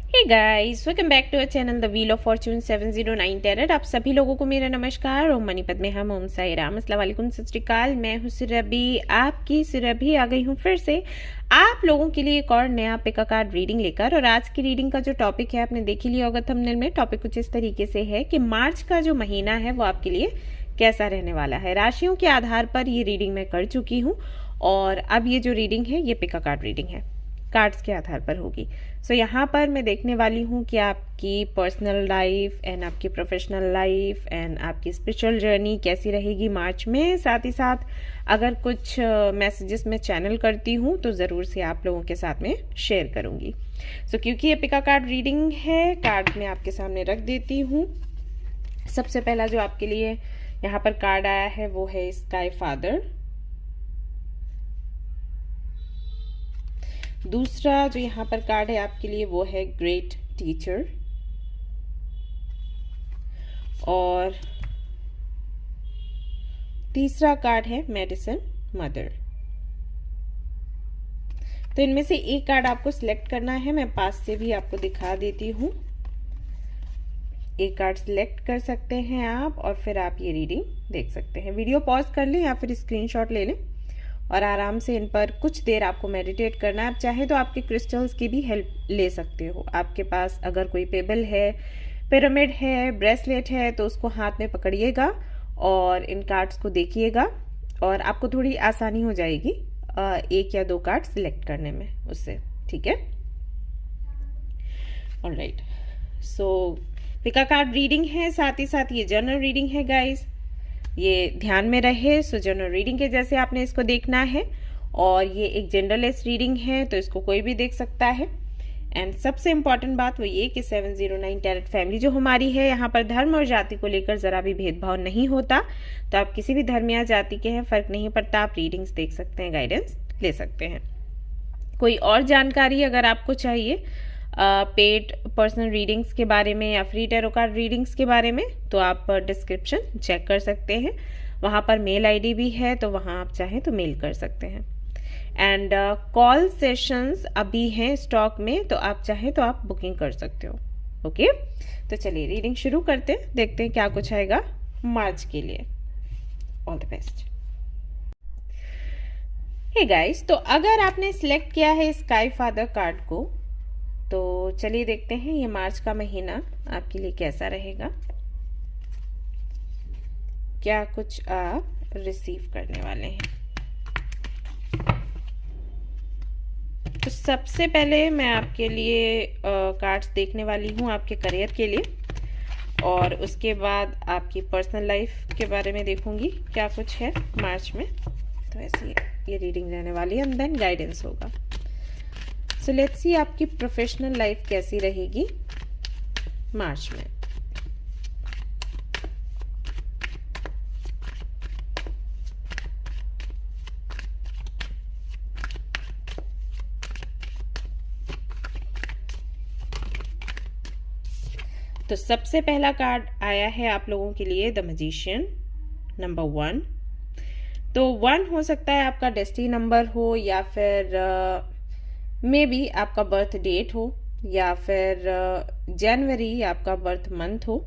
Hey guys, welcome back to our channel the wheel of fortune 709 tarot. आप सभी लोगों को मेरा नमस्कार। ओम मणिपत में हम ओम साई राम, अस्सलाम वालेकुम, सत श्री अकाल। मैं हूँ सुरभि, आपकी सुरभि आ गई हूँ फिर से आप लोगों के लिए एक और नया पिका कार्ड रीडिंग लेकर। और आज की रीडिंग का जो टॉपिक है आपने देख ही लिया होगा थंबनेल में। टॉपिक कुछ इस तरीके से है कि मार्च का जो महीना है वो आपके लिए कैसा रहने वाला है। राशियों के आधार पर ये रीडिंग मैं कर चुकी हूँ और अब ये जो रीडिंग है ये पिका कार्ड रीडिंग है, कार्ड्स के आधार पर होगी। सो यहाँ पर मैं देखने वाली हूँ कि आपकी पर्सनल लाइफ एंड आपकी प्रोफेशनल लाइफ एंड आपकी स्पिरिचुअल जर्नी कैसी रहेगी मार्च में। साथ ही साथ अगर कुछ मैसेजेस मैं चैनल करती हूँ तो ज़रूर से आप लोगों के साथ में शेयर करूँगी। सो क्योंकि ये पिका कार्ड रीडिंग है, कार्ड मैं आपके सामने रख देती हूँ। सबसे पहला जो आपके लिए यहाँ पर कार्ड आया है वो है स्काई फादर। दूसरा जो यहाँ पर कार्ड है आपके लिए वो है ग्रेट टीचर। और तीसरा कार्ड है मेडिसिन मदर। तो इनमें से एक कार्ड आपको सिलेक्ट करना है। मैं पास से भी आपको दिखा देती हूँ। एक कार्ड सिलेक्ट कर सकते हैं आप और फिर आप ये रीडिंग देख सकते हैं। वीडियो पॉज कर लें या फिर स्क्रीनशॉट ले लें और आराम से इन पर कुछ देर आपको मेडिटेट करना है। आप चाहे तो आपके क्रिस्टल्स की भी हेल्प ले सकते हो। आपके पास अगर कोई पेबल है, पिरामिड है, ब्रेसलेट है तो उसको हाथ में पकड़िएगा और इन कार्ड्स को देखिएगा और आपको थोड़ी आसानी हो जाएगी एक या दो कार्ड सिलेक्ट करने में उससे। ठीक है, ऑलराइट। सो पिका कार्ड रीडिंग है, साथ ही साथ ये जनरल रीडिंग है गाइस, ये ध्यान में रहे। सो जनरल रीडिंग के जैसे आपने इसको देखना है और ये एक जनरलेस रीडिंग है तो इसको कोई भी देख सकता है। एंड सबसे इम्पॉर्टेंट बात वो ये कि 709 टैरेट फैमिली जो हमारी है, यहाँ पर धर्म और जाति को लेकर ज़रा भी भेदभाव नहीं होता। तो आप किसी भी धर्म या जाति के हैं, फ़र्क नहीं पड़ता, आप रीडिंग्स देख सकते हैं, गाइडेंस ले सकते हैं। कोई और जानकारी अगर आपको चाहिए पेड पर्सनल रीडिंग्स के बारे में या फ्री टैरो कार्ड रीडिंग्स के बारे में तो आप डिस्क्रिप्शन चेक कर सकते हैं। वहाँ पर मेल आईडी भी है तो वहाँ आप चाहें तो मेल कर सकते हैं। एंड कॉल सेशंस अभी हैं स्टॉक में तो आप चाहें तो आप बुकिंग कर सकते हो। ओके, तो चलिए रीडिंग शुरू करते हैं, देखते हैं क्या कुछ आएगा मार्च के लिए। All the best. Hey guys, तो अगर आपने सिलेक्ट किया है स्काई फादर कार्ड को तो चलिए देखते हैं ये मार्च का महीना आपके लिए कैसा रहेगा, क्या कुछ आप रिसीव करने वाले हैं। तो सबसे पहले मैं आपके लिए कार्ड्स देखने वाली हूँ आपके करियर के लिए और उसके बाद आपकी पर्सनल लाइफ के बारे में देखूंगी क्या कुछ है मार्च में। तो ऐसी ये रीडिंग रहने वाली है एंड देन गाइडेंस होगा। सो लेट्स सी आपकी प्रोफेशनल लाइफ कैसी रहेगी मार्च में। तो सबसे पहला कार्ड आया है आप लोगों के लिए द मैजिशियन नंबर 1। तो 1 हो सकता है आपका डेस्टिनी नंबर हो या फिर मे बी आपका बर्थ डेट हो या फिर जनवरी आपका बर्थ मंथ हो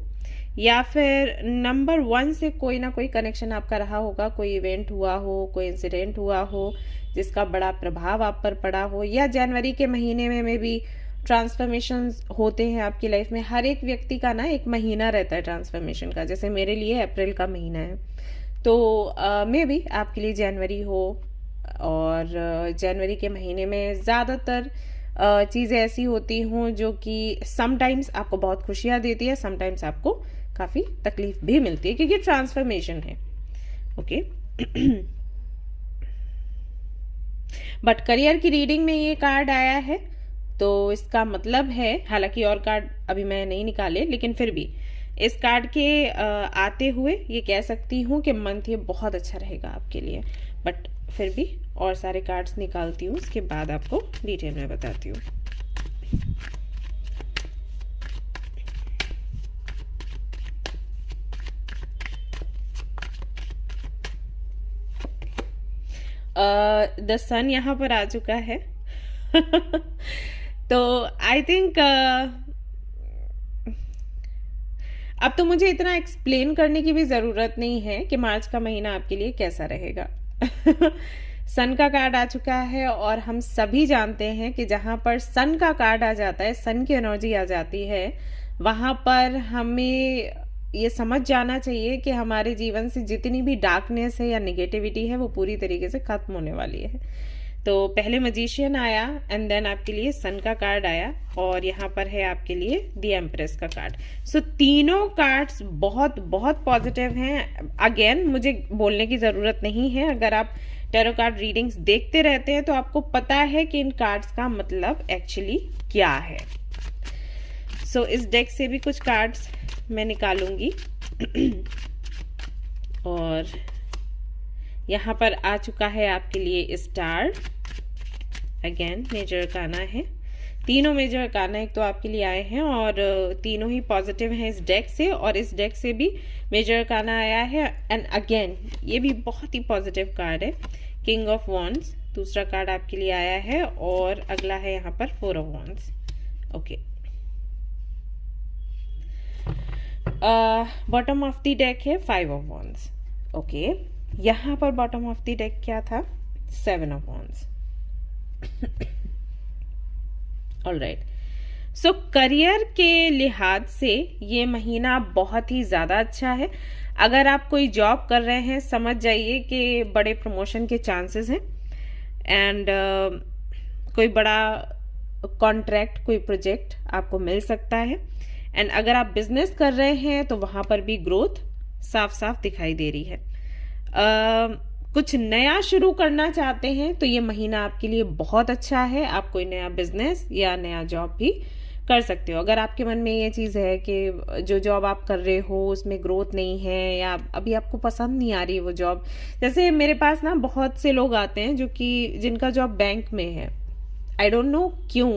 या फिर नंबर 1 से कोई ना कोई कनेक्शन आपका रहा होगा। कोई इवेंट हुआ हो, कोई इंसिडेंट हुआ हो जिसका बड़ा प्रभाव आप पर पड़ा हो, या जनवरी के महीने में भी ट्रांसफॉर्मेशंस होते हैं आपकी लाइफ में। हर एक व्यक्ति का ना एक महीना रहता है ट्रांसफॉर्मेशन का, जैसे मेरे लिए अप्रैल का महीना है तो मे बी आपके लिए जनवरी हो। और जनवरी के महीने में ज़्यादातर चीज़ें ऐसी होती हों जो कि समटाइम्स आपको बहुत खुशियाँ देती है, समटाइम्स आपको काफ़ी तकलीफ भी मिलती है क्योंकि ट्रांसफॉर्मेशन है। ओके बट करियर की रीडिंग में ये कार्ड आया है तो इसका मतलब है, हालांकि और कार्ड अभी मैं नहीं निकाले लेकिन फिर भी इस कार्ड के आते हुए ये कह सकती हूँ कि मंथ ये बहुत अच्छा रहेगा आपके लिए। बट फिर भी और सारे कार्ड्स निकालती हूँ, उसके बाद आपको डिटेल में बताती हूँ। द सन यहाँ पर आ चुका है तो आई थिंक अब तो मुझे इतना एक्सप्लेन करने की भी ज़रूरत नहीं है कि मार्च का महीना आपके लिए कैसा रहेगा। सन का कार्ड आ चुका है और हम सभी जानते हैं कि जहाँ पर सन का कार्ड आ जाता है, सन की एनर्जी आ जाती है, वहाँ पर हमें ये समझ जाना चाहिए कि हमारे जीवन से जितनी भी डार्कनेस है या नेगेटिविटी है वो पूरी तरीके से खत्म होने वाली है। तो पहले मैजिशियन आया एंड देन आपके लिए सन का कार्ड आया और यहाँ पर है आपके लिए द एम्प्रेस का कार्ड। सो तीनों कार्ड्स बहुत बहुत पॉजिटिव हैं। अगेन मुझे बोलने की ज़रूरत नहीं है, अगर आप टैरो कार्ड रीडिंग्स देखते रहते हैं तो आपको पता है कि इन कार्ड्स का मतलब एक्चुअली क्या है। सो इस डेक से भी कुछ कार्ड्स मैं निकालूंगी और यहाँ पर आ चुका है आपके लिए स्टार। अगेन मेजर अरकाना है, तीनों मेजर अरकाना एक तो आपके लिए आए हैं और तीनों ही पॉजिटिव हैं इस डेक से, और इस डेक से भी मेजर अरकाना आया है एंड अगेन ये भी बहुत ही पॉजिटिव कार्ड है, किंग ऑफ वॉन्ड्स दूसरा कार्ड आपके लिए आया है और अगला है यहाँ पर four of wands. Okay, bottom of the deck है फाइव ऑफ वॉन्ड्स। ओके, यहाँ पर बॉटम ऑफ द डेक क्या था, seven of wands. Alright, so career के लिहाज से ये महीना बहुत ही ज़्यादा अच्छा है। अगर आप कोई जॉब कर रहे हैं समझ जाइए कि बड़े प्रमोशन के चांसेस हैं एंड कोई बड़ा कॉन्ट्रैक्ट, कोई प्रोजेक्ट आपको मिल सकता है। एंड अगर आप बिजनेस कर रहे हैं तो वहाँ पर भी ग्रोथ साफ साफ दिखाई दे रही है। कुछ नया शुरू करना चाहते हैं तो ये महीना आपके लिए बहुत अच्छा है। आप कोई नया बिजनेस या नया जॉब भी कर सकते हो। अगर आपके मन में ये चीज़ है कि जो जॉब आप कर रहे हो उसमें ग्रोथ नहीं है या अभी आपको पसंद नहीं आ रही वो जॉब, जैसे मेरे पास ना बहुत से लोग आते हैं जो कि जिनका जॉब बैंक में है, आई डोंट नो क्यों,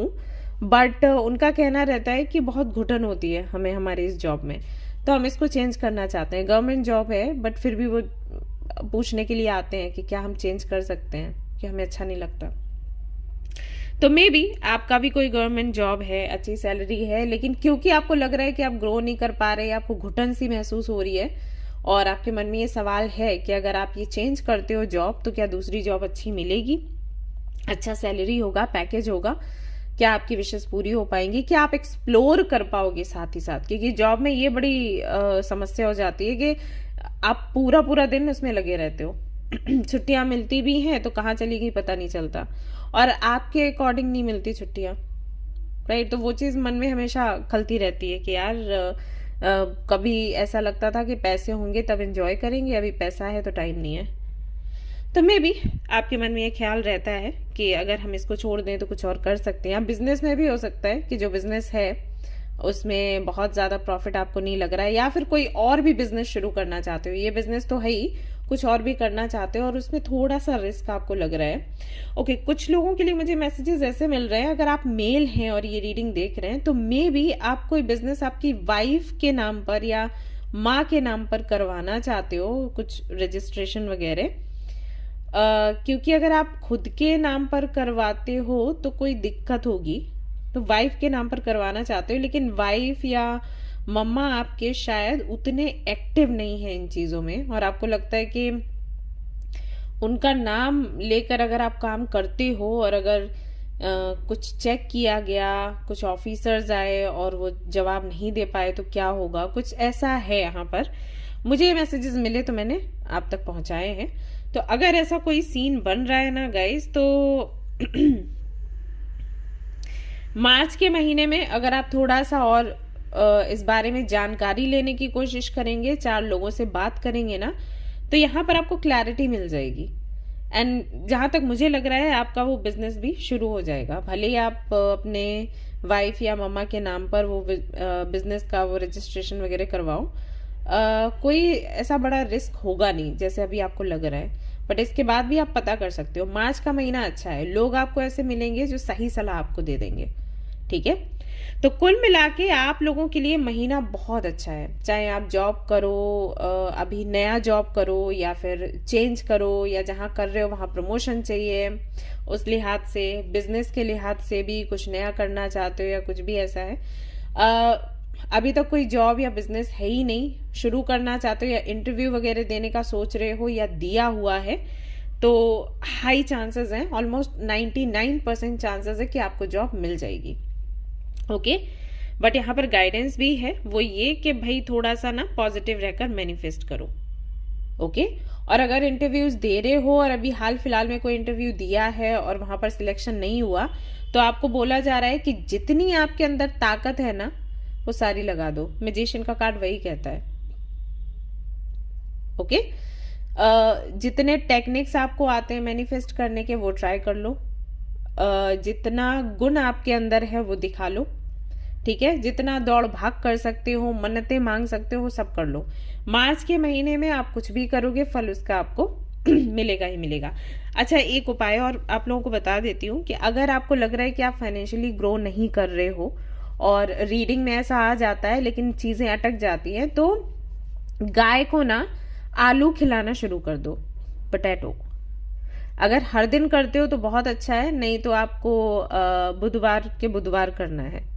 बट उनका कहना रहता है कि बहुत घुटन होती है हमें हमारी इस जॉब में, तो हम इसको चेंज करना चाहते हैं। गवर्नमेंट जॉब है बट फिर भी वो पूछने के लिए आते हैं कि क्या हम चेंज कर सकते हैं, कि हमें अच्छा नहीं लगता। तो मे बी आपका भी कोई गवर्नमेंट जॉब है, अच्छी सैलरी है, लेकिन क्योंकि आपको लग रहा है कि आप ग्रो नहीं कर पा रहे, आपको घुटन सी महसूस हो रही है और आपके मन में ये सवाल है कि अगर आप ये चेंज करते हो जॉब तो क्या दूसरी जॉब अच्छी मिलेगी, अच्छा सैलरी होगा, पैकेज होगा, क्या आपकी विशेष पूरी हो पाएंगी, क्या आप एक्सप्लोर कर पाओगे साथ ही साथ। क्योंकि जॉब में ये बड़ी समस्या हो जाती है कि आप पूरा पूरा दिन उसमें लगे रहते हो छुट्टियां मिलती भी हैं तो कहाँ चली गई पता नहीं चलता, और आपके अकॉर्डिंग नहीं मिलती छुट्टियां, राइट। तो वो चीज़ मन में हमेशा खलती रहती है कि यार कभी ऐसा लगता था कि पैसे होंगे तब एंजॉय करेंगे, अभी पैसा है तो टाइम नहीं है। तो मे बी आपके मन में ये ख्याल रहता है कि अगर हम इसको छोड़ दें तो कुछ और कर सकते हैं। बिजनेस में भी हो सकता है कि जो बिजनेस है उसमें बहुत ज़्यादा प्रॉफिट आपको नहीं लग रहा है, या फिर कोई और भी बिजनेस शुरू करना चाहते हो, ये बिजनेस तो है ही, कुछ और भी करना चाहते हो और उसमें थोड़ा सा रिस्क आपको लग रहा है। ओके, कुछ लोगों के लिए मुझे मैसेजेस ऐसे मिल रहे हैं, अगर आप मेल हैं और ये रीडिंग देख रहे हैं तो मे बी आप कोई बिजनेस आपकी वाइफ के नाम पर या माँ के नाम पर करवाना चाहते हो, कुछ रजिस्ट्रेशन वगैरह। क्योंकि अगर आप खुद के नाम पर करवाते हो तो कोई दिक्कत होगी, तो वाइफ के नाम पर करवाना चाहते हो, लेकिन वाइफ या मम्मा आपके शायद उतने एक्टिव नहीं है इन चीज़ों में और आपको लगता है कि उनका नाम लेकर अगर आप काम करते हो और अगर कुछ चेक किया गया, कुछ ऑफिसर्स आए और वो जवाब नहीं दे पाए तो क्या होगा, कुछ ऐसा है यहाँ पर। मुझे ये मैसेजेस मिले तो मैंने आप तक पहुंचाए हैं। तो अगर ऐसा कोई सीन बन रहा है ना गाइस, तो मार्च के महीने में अगर आप थोड़ा सा और इस बारे में जानकारी लेने की कोशिश करेंगे, 4 लोगों से बात करेंगे ना, तो यहाँ पर आपको क्लैरिटी मिल जाएगी। एंड जहाँ तक मुझे लग रहा है आपका वो बिजनेस भी शुरू हो जाएगा, भले ही आप अपने वाइफ या मम्मा के नाम पर वो बिजनेस का वो रजिस्ट्रेशन वगैरह करवाओ। कोई ऐसा बड़ा रिस्क होगा नहीं जैसे अभी आपको लग रहा है, बट इसके बाद भी आप पता कर सकते हो। मार्च का महीना अच्छा है, लोग आपको ऐसे मिलेंगे जो सही सलाह आपको दे देंगे, ठीक है। तो कुल मिला के आप लोगों के लिए महीना बहुत अच्छा है, चाहे आप जॉब करो, अभी नया जॉब करो या फिर चेंज करो, या जहाँ कर रहे हो वहाँ प्रमोशन चाहिए, उस लिहाज से बिजनेस के लिहाज से भी कुछ नया करना चाहते हो या कुछ भी ऐसा है। अभी तक कोई जॉब या बिजनेस है ही नहीं, शुरू करना चाहते हो या इंटरव्यू वगैरह देने का सोच रहे हो या दिया हुआ है, तो हाई चांसेस हैं, ऑलमोस्ट 99% चांसेस है कि आपको जॉब मिल जाएगी। ओके, बट यहाँ पर गाइडेंस भी है, वो ये कि भाई थोड़ा सा ना पॉजिटिव रहकर मैनिफेस्ट करो। ओके, और अगर इंटरव्यूज दे रहे हो और अभी हाल फिलहाल में कोई इंटरव्यू दिया है और वहां पर सिलेक्शन नहीं हुआ, तो आपको बोला जा रहा है कि जितनी आपके अंदर ताकत है ना वो सारी लगा दो। मैजिशियन का कार्ड वही कहता है। ओके, जितने टेक्निक्स आपको आते हैं मैनिफेस्ट करने के वो ट्राई कर लो, जितना गुण आपके अंदर है वो दिखा लो, ठीक है, जितना दौड़ भाग कर सकते हो, मन्नतें मांग सकते हो, सब कर लो। मार्च के महीने में आप कुछ भी करोगे फल उसका आपको मिलेगा ही मिलेगा। अच्छा, एक उपाय और आप लोगों को बता देती हूँ कि अगर आपको लग रहा है कि आप फाइनेंशियली ग्रो नहीं कर रहे हो और रीडिंग में ऐसा आ जाता है लेकिन चीजें अटक जाती हैं, तो गाय को ना आलू खिलाना शुरू कर दो, पोटैटो। अगर हर दिन करते हो तो बहुत अच्छा है, नहीं तो आपको बुधवार के बुधवार करना है।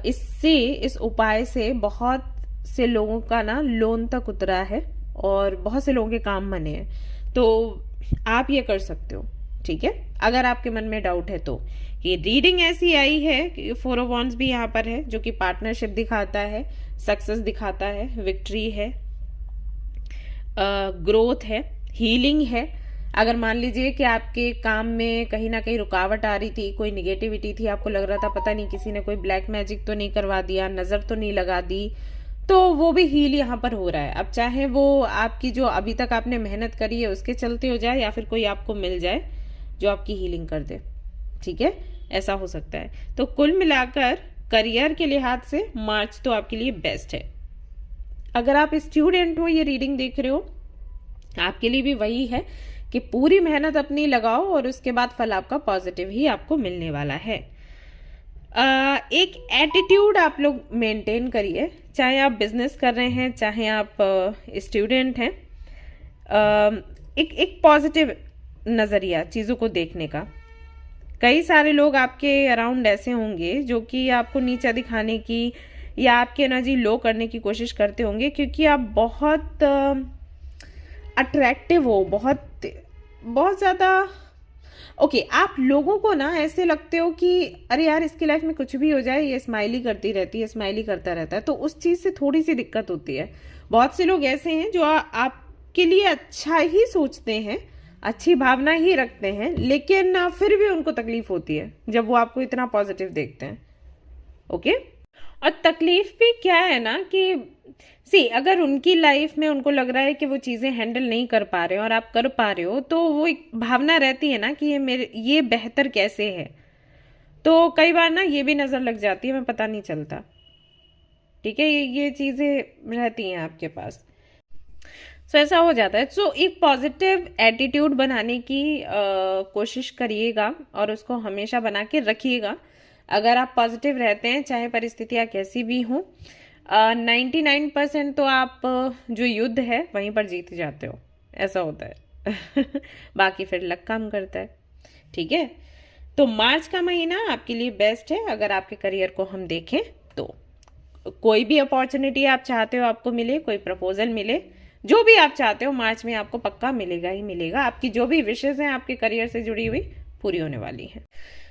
इससे, इस उपाय से बहुत से लोगों का ना लोन तक उतरा है और बहुत से लोगों के काम बने हैं, तो आप ये कर सकते हो, ठीक है। अगर आपके मन में डाउट है तो ये रीडिंग ऐसी आई है कि 4 ऑफ वॉन्ड्स भी यहाँ पर है, जो कि पार्टनरशिप दिखाता है, सक्सेस दिखाता है, विक्ट्री है, ग्रोथ है, हीलिंग है। अगर मान लीजिए कि आपके काम में कहीं ना कहीं रुकावट आ रही थी, कोई निगेटिविटी थी, आपको लग रहा था पता नहीं किसी ने कोई ब्लैक मैजिक तो नहीं करवा दिया, नजर तो नहीं लगा दी, तो वो भी हील यहाँ पर हो रहा है। अब चाहे वो आपकी जो अभी तक आपने मेहनत करी है उसके चलते हो जाए, या फिर कोई आपको मिल जाए जो आपकी हीलिंग कर दे, ठीक है, ऐसा हो सकता है। तो कुल मिलाकर करियर के लिहाज से मार्च तो आपके लिए बेस्ट है। अगर आप स्टूडेंट हो, ये रीडिंग देख रहे हो, आपके लिए भी वही है कि पूरी मेहनत अपनी लगाओ और उसके बाद फल आपका पॉजिटिव ही आपको मिलने वाला है। एक एटीट्यूड आप लोग मेंटेन करिए, चाहे आप बिजनेस कर रहे हैं, चाहे आप स्टूडेंट हैं। एक पॉजिटिव नजरिया चीजों को देखने का। कई सारे लोग आपके अराउंड ऐसे होंगे जो कि आपको नीचा दिखाने की या आपकी एनर्जी लो करने की कोशिश करते होंगे, क्योंकि आप बहुत अट्रैक्टिव हो, बहुत ज्यादा। ओके, आप लोगों को ना ऐसे लगते हो कि अरे यार इसकी लाइफ में कुछ भी हो जाए ये स्माइली करती रहती है, स्माइली करता रहता है, तो उस चीज से थोड़ी सी दिक्कत होती है। बहुत से लोग ऐसे हैं जो आपके लिए अच्छा ही सोचते हैं, अच्छी भावना ही रखते हैं, लेकिन फिर भी उनको तकलीफ होती है जब वो आपको इतना पॉजिटिव देखते हैं। ओके, और तकलीफ भी क्या है ना कि अगर उनकी लाइफ में उनको लग रहा है कि वो चीजें हैंडल नहीं कर पा रहे हो और आप कर पा रहे हो, तो वो एक भावना रहती है ना कि ये बेहतर कैसे है, तो कई बार ना ये भी नजर लग जाती है, हमें पता नहीं चलता, ठीक है, ये चीजें रहती हैं आपके पास। सो ऐसा हो जाता है। सो एक पॉजिटिव एटीट्यूड बनाने की कोशिश करिएगा और उसको हमेशा बना के रखिएगा। अगर आप पॉजिटिव रहते हैं, चाहे परिस्थितियां कैसी भी हों, 99% तो आप जो युद्ध है वहीं पर जीत जाते हो, ऐसा होता है बाकी फिर लक काम करता है, ठीक है। तो मार्च का महीना आपके लिए बेस्ट है। अगर आपके करियर को हम देखें तो कोई भी अपॉर्चुनिटी आप चाहते हो आपको मिले, कोई प्रपोजल मिले, जो भी आप चाहते हो मार्च में आपको पक्का मिलेगा ही मिलेगा। आपकी जो भी विशेष हैं आपके करियर से जुड़ी हुई पूरी होने वाली हैं।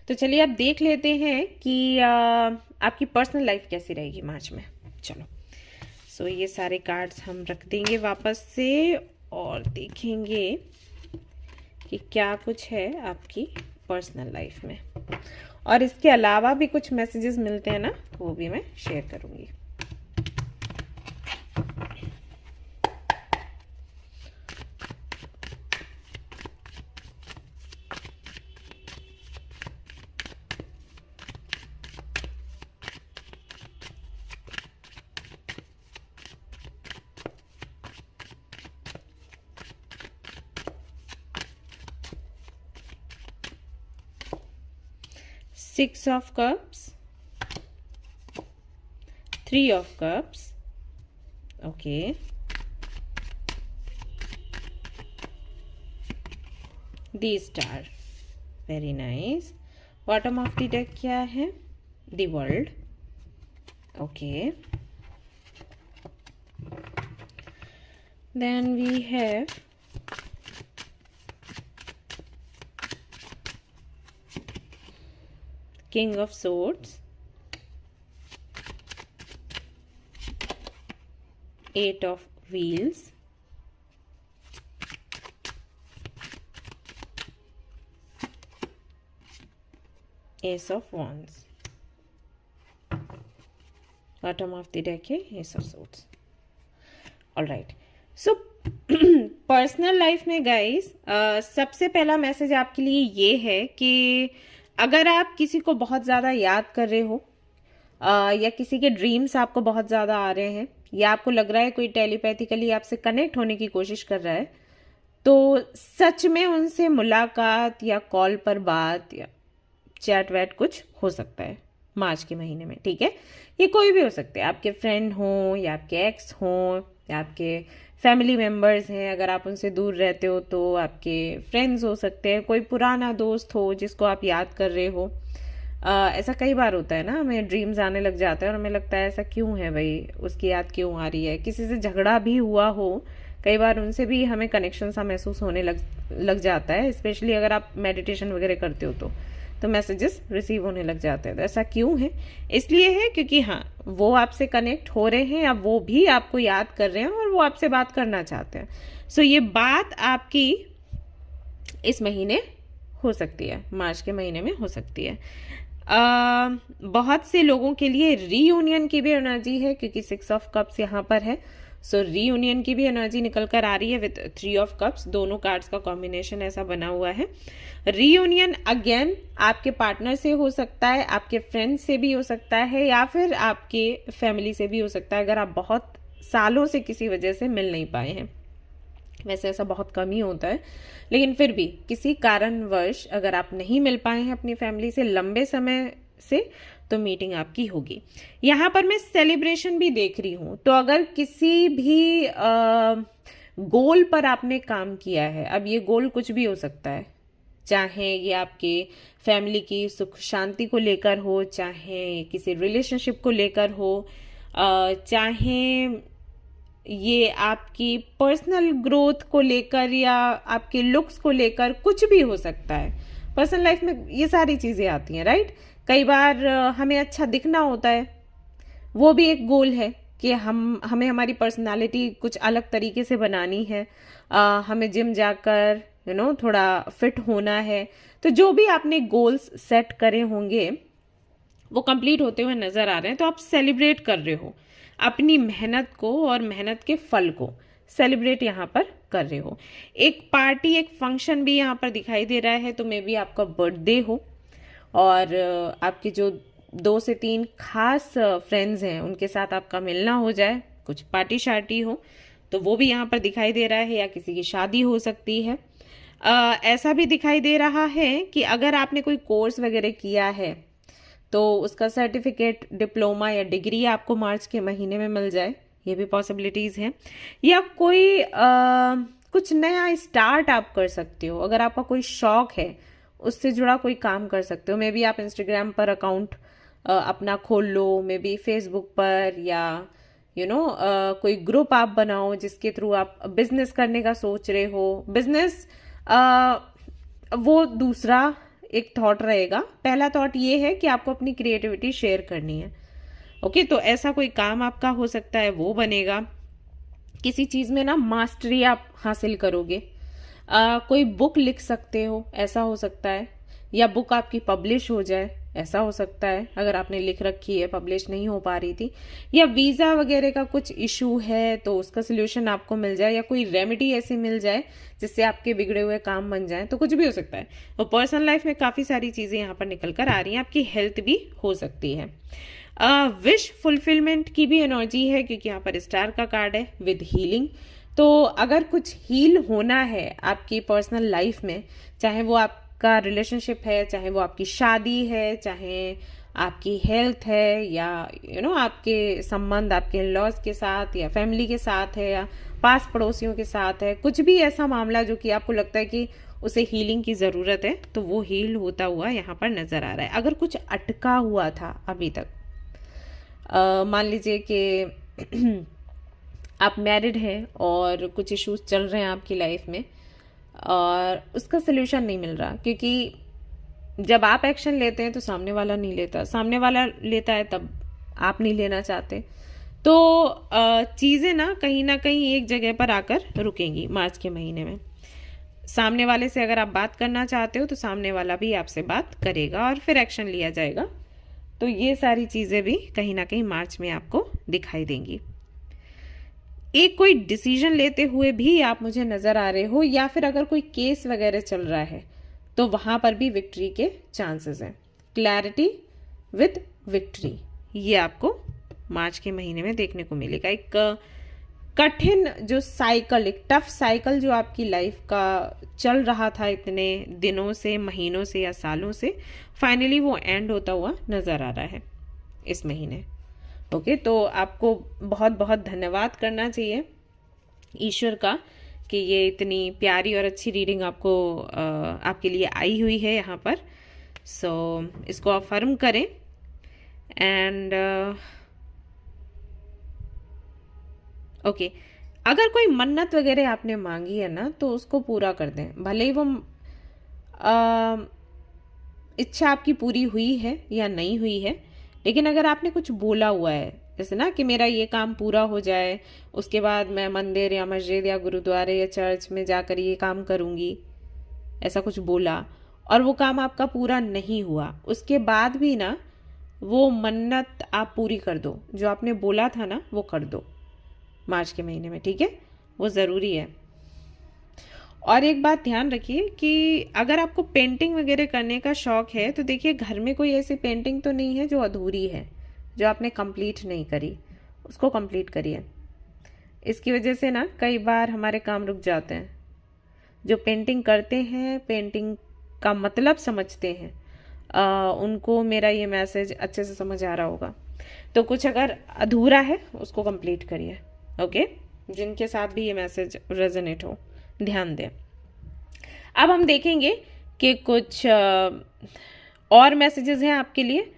तो चलिए अब देख लेते हैं कि आपकी पर्सनल लाइफ कैसी रहेगी मार्च में। चलो, सो ये सारे कार्ड्स हम रख देंगे वापस से और देखेंगे कि क्या कुछ है आपकी पर्सनल लाइफ में, और इसके अलावा भी कुछ मैसेजेस मिलते हैं ना, वो भी मैं शेयर करूंगी। Six of Cups, 3 of Cups. Okay. The Star. Very nice. Bottom of the deck क्या है? The World. Okay. Then we have King of Swords, 8 of Wheels, Ace of Wands. Bottom of the deck है Ace of Swords. All right. So personal life में guys सबसे पहला message आपके लिए ये है कि अगर आप किसी को बहुत ज़्यादा याद कर रहे हो या किसी के ड्रीम्स आपको बहुत ज़्यादा आ रहे हैं या आपको लग रहा है कोई टेलीपैथिकली आपसे कनेक्ट होने की कोशिश कर रहा है, तो सच में उनसे मुलाकात या कॉल पर बात या चैट वैट कुछ हो सकता है मार्च के महीने में. ठीक है, ये कोई भी हो सकते हैं, आपके फ्रेंड हों या आपके एक्स हों या आपके फैमिली मेम्बर्स हैं. अगर आप उनसे दूर रहते हो तो आपके फ्रेंड्स हो सकते हैं, कोई पुराना दोस्त हो जिसको आप याद कर रहे हो. ऐसा कई बार होता है ना, हमें ड्रीम्स आने लग जाते हैं और हमें लगता है ऐसा क्यों है भाई, उसकी याद क्यों आ रही है. किसी से झगड़ा भी हुआ हो, कई बार उनसे भी हमें कनेक्शन सा महसूस होने लग जाता है. स्पेशली अगर आप मेडिटेशन वगैरह करते हो तो मैसेजेस रिसीव होने लग जाते हैं. तो ऐसा क्यों है? इसलिए है क्योंकि हाँ, वो आपसे कनेक्ट हो रहे हैं या वो भी आपको याद कर रहे हैं और वो आपसे बात करना चाहते हैं. सो ये बात आपकी इस महीने हो सकती है, मार्च के महीने में हो सकती है. बहुत से लोगों के लिए रीयूनियन की भी एनर्जी है क्योंकि 6 ऑफ कप्स यहाँ पर है. सो रीयूनियन की भी एनर्जी निकल कर आ रही है विद 3 ऑफ कप्स. दोनों कार्ड्स का कॉम्बिनेशन ऐसा बना हुआ है. रीयूनियन अगेन आपके पार्टनर से हो सकता है, आपके फ्रेंड से भी हो सकता है या फिर आपके फैमिली से भी हो सकता है अगर आप बहुत सालों से किसी वजह से मिल नहीं पाए हैं. वैसे ऐसा बहुत कम ही होता है, लेकिन फिर भी किसी कारणवश अगर आप नहीं मिल पाए हैं अपनी फैमिली से लंबे समय से, तो मीटिंग आपकी होगी. यहाँ पर मैं सेलिब्रेशन भी देख रही हूँ. तो अगर किसी भी गोल पर आपने काम किया है, अब ये गोल कुछ भी हो सकता है, चाहे ये आपके फैमिली की सुख शांति को लेकर हो, चाहे किसी रिलेशनशिप को लेकर हो, चाहे ये आपकी पर्सनल ग्रोथ को लेकर या आपके लुक्स को लेकर, कुछ भी हो सकता है. पर्सनल लाइफ में ये सारी चीज़ें आती हैं, राइट. कई बार हमें अच्छा दिखना होता है, वो भी एक गोल है कि हमें हमारी पर्सनालिटी कुछ अलग तरीके से बनानी है. हमें जिम जाकर थोड़ा फिट होना है. तो जो भी आपने गोल्स सेट करे होंगे वो कंप्लीट होते हुए नजर आ रहे हैं, तो आप सेलिब्रेट कर रहे हो अपनी मेहनत को और मेहनत के फल को सेलिब्रेट यहाँ पर कर रहे हो. एक पार्टी, एक फंक्शन भी यहाँ पर दिखाई दे रहा है. तो मे बी आपका बर्थडे हो और आपके जो 2 से 3 खास फ्रेंड्स हैं उनके साथ आपका मिलना हो जाए, कुछ पार्टी शार्टी हो, तो वो भी यहाँ पर दिखाई दे रहा है. या किसी की शादी हो सकती है. ऐसा भी दिखाई दे रहा है कि अगर आपने कोई कोर्स वगैरह किया है तो उसका सर्टिफिकेट, डिप्लोमा या डिग्री आपको मार्च के महीने में मिल जाए, ये भी पॉसिबिलिटीज़ हैं. या कोई कुछ नया स्टार्ट आप कर सकते हो. अगर आपका कोई शौक है, उससे जुड़ा कोई काम कर सकते हो. मे बी आप इंस्टाग्राम पर अकाउंट अपना खोल लो, मे बी फेसबुक पर, या कोई ग्रुप आप बनाओ जिसके थ्रू आप बिजनेस करने का सोच रहे हो. बिजनेस वो दूसरा एक थॉट रहेगा. पहला थॉट ये है कि आपको अपनी क्रिएटिविटी शेयर करनी है. ओके, तो ऐसा कोई काम आपका हो सकता है, वो बनेगा. किसी चीज़ में ना मास्टरी आप हासिल करोगे. कोई बुक लिख सकते हो, ऐसा हो सकता है. या बुक आपकी पब्लिश हो जाए, ऐसा हो सकता है. अगर आपने लिख रखी है, पब्लिश नहीं हो पा रही थी, या वीज़ा वगैरह का कुछ इशू है तो उसका सोल्यूशन आपको मिल जाए, या कोई रेमेडी ऐसी मिल जाए जिससे आपके बिगड़े हुए काम बन जाए, तो कुछ भी हो सकता है. और पर्सनल लाइफ में काफ़ी सारी चीज़ें यहाँ पर निकल कर आ रही हैं. आपकी हेल्थ भी हो सकती है. विश फुलफिलमेंट की भी एनर्जी है क्योंकि यहाँ पर स्टार का कार्ड है विद हीलिंग. तो अगर कुछ हील होना है आपकी पर्सनल लाइफ में, चाहे वो आपका रिलेशनशिप है, चाहे वो आपकी शादी है, चाहे आपकी हेल्थ है, या आपके संबंध आपके इन-लॉज के साथ या फैमिली के साथ है, या पास पड़ोसियों के साथ है, कुछ भी ऐसा मामला जो कि आपको लगता है कि उसे हीलिंग की ज़रूरत है, तो वो हील होता हुआ यहाँ पर नज़र आ रहा है। अगर कुछ अटका हुआ था अभी तक, मान लीजिए कि आप मैरिड हैं और कुछ इश्यूज चल रहे हैं आपकी लाइफ में और उसका सोल्यूशन नहीं मिल रहा, क्योंकि जब आप एक्शन लेते हैं तो सामने वाला नहीं लेता, सामने वाला लेता है तब आप नहीं लेना चाहते, तो चीज़ें ना कहीं एक जगह पर आकर रुकेंगी मार्च के महीने में। सामने वाले से अगर आप बात करना चाहते हो तो सामने वाला भी आपसे बात करेगा और फिर एक्शन लिया जाएगा। तो ये सारी चीज़ें भी कहीं ना कहीं मार्च में आपको दिखाई देंगी। एक कोई डिसीजन लेते हुए भी आप मुझे नज़र आ रहे हो, या फिर अगर कोई केस वगैरह चल रहा है तो वहाँ पर भी विक्ट्री के चांसेस हैं। क्लैरिटी विद विक्ट्री, ये आपको मार्च के महीने में देखने को मिलेगा। एक कठिन जो साइकिल, एक टफ साइकिल जो आपकी लाइफ का चल रहा था इतने दिनों से, महीनों से या सालों से, फाइनली वो एंड होता हुआ नज़र आ रहा है इस महीने। ओके, तो आपको बहुत बहुत धन्यवाद करना चाहिए ईश्वर का कि ये इतनी प्यारी और अच्छी रीडिंग आपको आपके लिए आई हुई है यहाँ पर। सो इसको अफर्म करें एंड ओके, अगर कोई मन्नत वगैरह आपने मांगी है ना तो उसको पूरा कर दें, भले ही वो इच्छा आपकी पूरी हुई है या नहीं हुई है, लेकिन अगर आपने कुछ बोला हुआ है, जैसे ना कि मेरा ये काम पूरा हो जाए, उसके बाद मैं मंदिर या मस्जिद या गुरुद्वारे या चर्च में जाकर ये काम करूँगी, ऐसा कुछ बोला और वो काम आपका पूरा नहीं हुआ, उसके बाद भी ना वो मन्नत आप पूरी कर दो, जो आपने बोला था ना वो कर दो मार्च के महीने में, ठीक है, वो ज़रूरी है। और एक बात ध्यान रखिए कि अगर आपको पेंटिंग वगैरह करने का शौक है तो देखिए घर में कोई ऐसी पेंटिंग तो नहीं है जो अधूरी है, जो आपने कंप्लीट नहीं करी, उसको कंप्लीट करिए। इसकी वजह से ना कई बार हमारे काम रुक जाते हैं। जो पेंटिंग करते हैं, पेंटिंग का मतलब समझते हैं, उनको मेरा ये मैसेज अच्छे से समझ आ रहा होगा। तो कुछ अगर अधूरा है उसको कंप्लीट करिए। ओके, जिनके साथ भी ये मैसेज रेजोनेट हो ध्यान दें। अब हम देखेंगे कि कुछ और मैसेजेस हैं आपके लिए,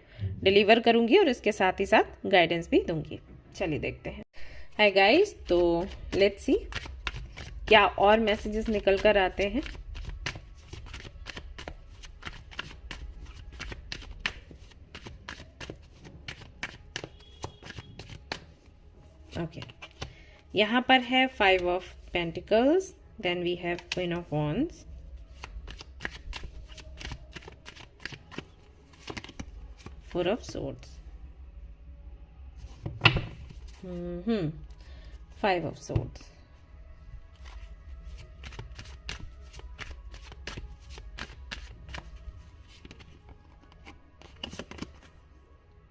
डिलीवर करूंगी और इसके साथ ही साथ गाइडेंस भी दूंगी। चलिए देखते हैं। हाय गाइस, तो लेट्स सी क्या और मैसेजेस निकल कर आते हैं। ओके, यहाँ पर है 5 of pentacles, then we have queen of wands, four of swords, 5 of swords,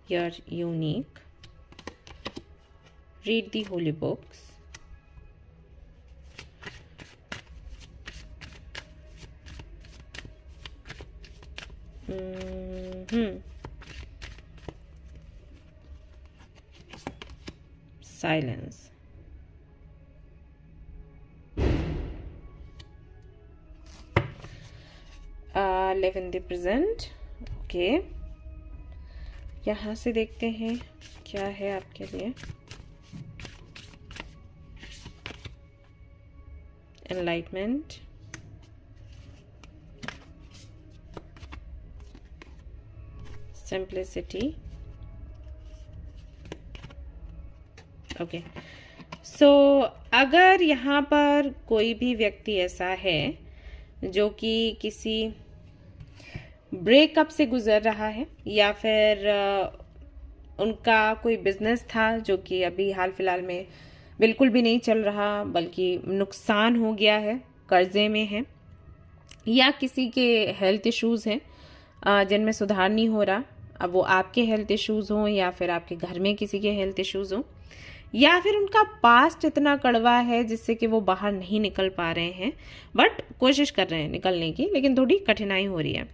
you're unique, read the holy books, silence, live in the present। Okay, यहाँ से देखते हैं क्या है आपके लिए। Enlightenment, simplicity. ओके, सो अगर यहाँ पर कोई भी व्यक्ति ऐसा है जो कि किसी ब्रेकअप से गुजर रहा है, या फिर उनका कोई बिजनेस था जो कि अभी हाल फिलहाल में बिल्कुल भी नहीं चल रहा, बल्कि नुकसान हो गया है, कर्जे में है, या किसी के हेल्थ इश्यूज हैं जिनमें सुधार नहीं हो रहा। अब वो आपके हेल्थ इश्यूज हों या फिर आपके घर में किसी के हेल्थ इश्यूज हों, या फिर उनका पास्ट इतना कड़वा है जिससे कि वो बाहर नहीं निकल पा रहे हैं, बट कोशिश कर रहे हैं निकलने की, लेकिन थोड़ी कठिनाई हो रही है।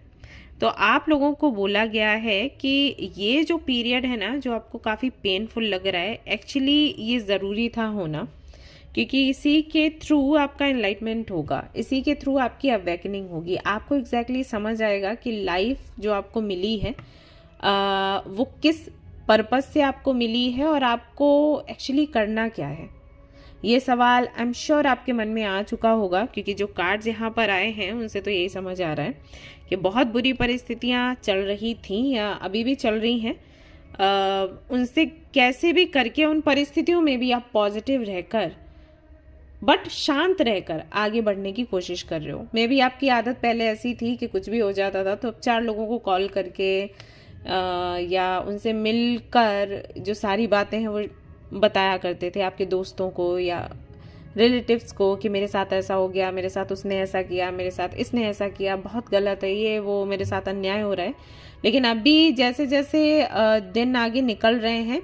तो आप लोगों को बोला गया है कि ये जो पीरियड है ना, जो आपको काफ़ी पेनफुल लग रहा है, एक्चुअली ये ज़रूरी था होना, क्योंकि इसी के थ्रू आपका एनलाइटमेंट होगा, इसी के थ्रू आपकी अवेकनिंग होगी। आपको एग्जैक्टली समझ आएगा कि लाइफ जो आपको मिली है वो किस पर्पस से आपको मिली है और आपको एक्चुअली करना क्या है। ये सवाल आई एम श्योर आपके मन में आ चुका होगा, क्योंकि जो कार्ड्स यहाँ पर आए हैं उनसे तो यही समझ आ रहा है कि बहुत बुरी परिस्थितियाँ चल रही थीं या अभी भी चल रही हैं। उनसे कैसे भी करके उन परिस्थितियों में भी आप पॉजिटिव रहकर बट शांत रहकर आगे बढ़ने की कोशिश कर रहे हो। मे बी आपकी आदत पहले ऐसी थी कि कुछ भी हो जाता था तो अब 4 लोगों को कॉल करके या उनसे मिलकर जो सारी बातें हैं वो बताया करते थे आपके दोस्तों को या रिलेटिव्स को कि मेरे साथ ऐसा हो गया, मेरे साथ उसने ऐसा किया, मेरे साथ इसने ऐसा किया, बहुत गलत है ये वो, मेरे साथ अन्याय हो रहा है। लेकिन अभी जैसे जैसे दिन आगे निकल रहे हैं,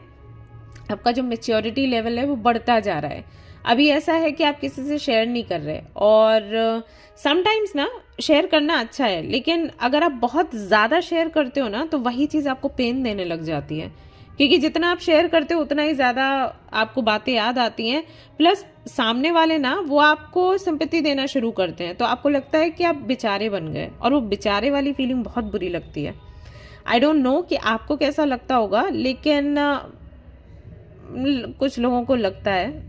आपका जो मैच्योरिटी लेवल है वो बढ़ता जा रहा है। अभी ऐसा है कि आप किसी से शेयर नहीं कर रहे, और समटाइम्स ना शेयर करना अच्छा है, लेकिन अगर आप बहुत ज़्यादा शेयर करते हो ना तो वही चीज़ आपको पेन देने लग जाती है, क्योंकि जितना आप शेयर करते हो उतना ही ज़्यादा आपको बातें याद आती हैं। प्लस सामने वाले ना वो आपको सिंपैथी देना शुरू करते हैं, तो आपको लगता है कि आप बेचारे बन गए, और वो बेचारे वाली फीलिंग बहुत बुरी लगती है। आई डोंट नो कि आपको कैसा लगता होगा, लेकिन कुछ लोगों को लगता है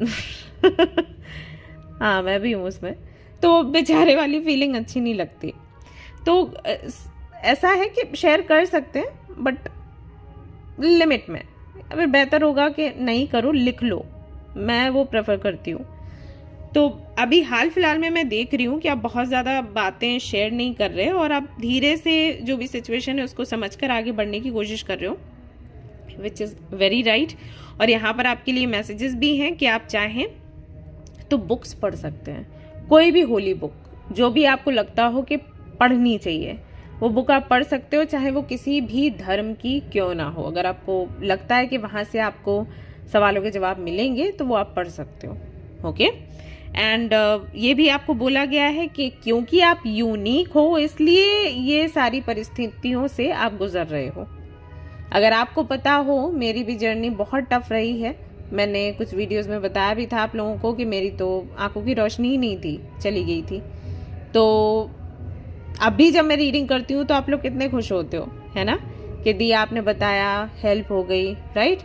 हाँ मैं भी हूँ उसमें, तो बेचारे वाली फीलिंग अच्छी नहीं लगती। तो ऐसा है कि शेयर कर सकते हैं बट लिमिट में। अगर बेहतर होगा कि नहीं करो, लिख लो, मैं वो प्रेफर करती हूँ। तो अभी हाल फिलहाल में मैं देख रही हूँ कि आप बहुत ज़्यादा बातें शेयर नहीं कर रहे और आप धीरे से जो भी सिचुएशन है उसको समझकर आगे बढ़ने की कोशिश कर रहे हो, विच इज़ वेरी राइट। और यहाँ पर आपके लिए मैसेजेस भी हैं कि आप चाहें तो बुक्स पढ़ सकते हैं, कोई भी होली बुक जो भी आपको लगता हो कि पढ़नी चाहिए वो बुक आप पढ़ सकते हो, चाहे वो किसी भी धर्म की क्यों ना हो। अगर आपको लगता है कि वहाँ से आपको सवालों के जवाब मिलेंगे तो वो आप पढ़ सकते हो। ओके, एंड ये भी आपको बोला गया है कि क्योंकि आप यूनिक हो इसलिए ये सारी परिस्थितियों से आप गुजर रहे हो। अगर आपको पता हो, मेरी भी जर्नी बहुत टफ रही है। मैंने कुछ वीडियोस में बताया भी था आप लोगों को कि मेरी तो आंखों की रोशनी ही नहीं थी, चली गई थी। तो अभी जब मैं रीडिंग करती हूँ तो आप लोग कितने खुश होते हो, है ना, कि दी आपने बताया, हेल्प हो गई, राइट।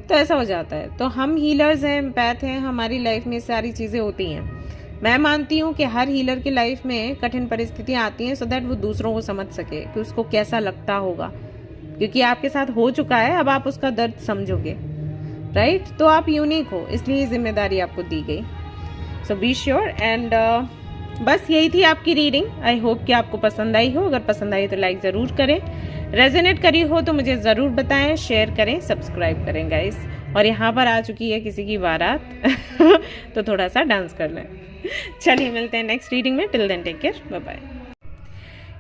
तो ऐसा हो जाता है। तो हम हीलर्स हैं, एम्पैथ हैं, हमारी लाइफ में सारी चीज़ें होती हैं। मैं मानती हूँ कि हर हीलर की लाइफ में कठिन परिस्थितियाँ आती हैं सो दैट वो दूसरों को समझ सके कि उसको कैसा लगता होगा, क्योंकि आपके साथ हो चुका है, अब आप उसका दर्द समझोगे, राइट। तो आप यूनिक हो, इसलिए जिम्मेदारी आपको दी गई। सो बी श्योर। एंड बस यही थी आपकी रीडिंग। आई होप कि आपको पसंद आई हो। अगर पसंद आई तो लाइक ज़रूर करें, रेजोनेट करी हो तो मुझे ज़रूर बताएं, शेयर करें, सब्सक्राइब करें गाइस। और यहाँ पर आ चुकी है किसी की बारात तो थोड़ा सा डांस कर लें। चलिए मिलते हैं नेक्स्ट रीडिंग में। Till then take care, bye bye.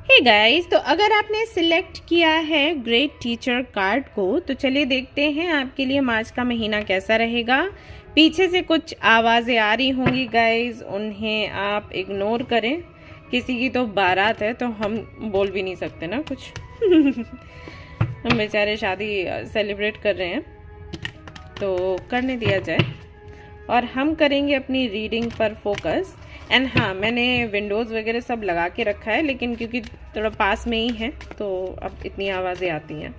Hey guys, तो अगर आपने सिलेक्ट किया है ग्रेट टीचर कार्ड को तो चलिए देखते हैं आपके लिए मार्च का महीना कैसा रहेगा। पीछे से कुछ आवाज़ें आ रही होंगी गाइस, उन्हें आप इग्नोर करें। किसी की तो बारात है तो हम बोल भी नहीं सकते ना कुछ हम बेचारे शादी सेलिब्रेट कर रहे हैं तो करने दिया जाए, और हम करेंगे अपनी रीडिंग पर फोकस। एंड हाँ, मैंने विंडोज़ वगैरह सब लगा के रखा है, लेकिन क्योंकि थोड़ा पास में ही है तो अब इतनी आवाज़ें आती हैं।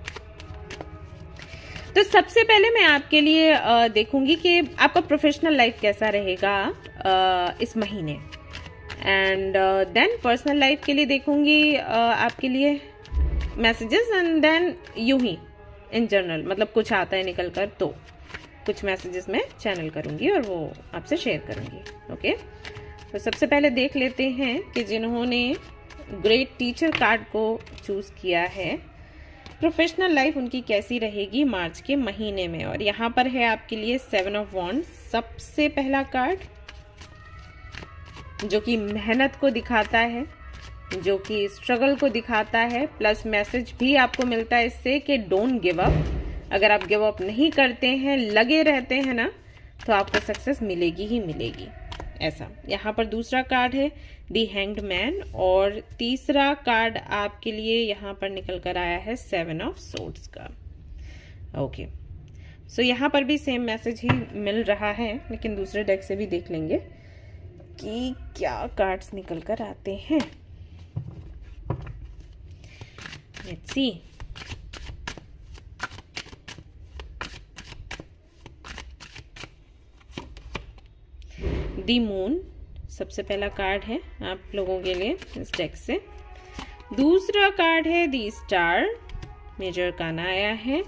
तो सबसे पहले मैं आपके लिए देखूंगी कि आपका प्रोफेशनल लाइफ कैसा रहेगा इस महीने, एंड देन पर्सनल लाइफ के लिए देखूंगी आपके लिए मैसेजेस, एंड देन यूं ही इन जनरल, मतलब कुछ आता है निकल कर तो कुछ मैसेजेस मैं चैनल करूंगी और वो आपसे शेयर करूंगी। ओके, तो सबसे पहले देख लेते हैं कि जिन्होंने ग्रेट टीचर कार्ड को चूज़ किया है, प्रोफेशनल लाइफ उनकी कैसी रहेगी मार्च के महीने में। और यहाँ पर है आपके लिए 7 ऑफ वॉन्ड्स, सबसे पहला कार्ड, जो कि मेहनत को दिखाता है, जो कि स्ट्रगल को दिखाता है। प्लस मैसेज भी आपको मिलता है इससे कि डोंट गिव अप। अगर आप गिव अप नहीं करते हैं, लगे रहते हैं ना, तो आपको सक्सेस मिलेगी ही मिलेगी। ऐसा। यहाँ पर दूसरा कार्ड है दी हैंग्ड मैन, और तीसरा कार्ड आपके लिए यहाँ पर निकल कर आया है 7 ऑफ सोर्ड्स का। ओके, सो यहाँ पर भी सेम मैसेज ही मिल रहा है, लेकिन दूसरे डेक से भी देख लेंगे कि क्या कार्ड्स निकल कर आते हैं। Let's see. दी मून सबसे पहला कार्ड है आप लोगों के लिए इस डेक से। दूसरा कार्ड है दी स्टार, मेजर काना आया है,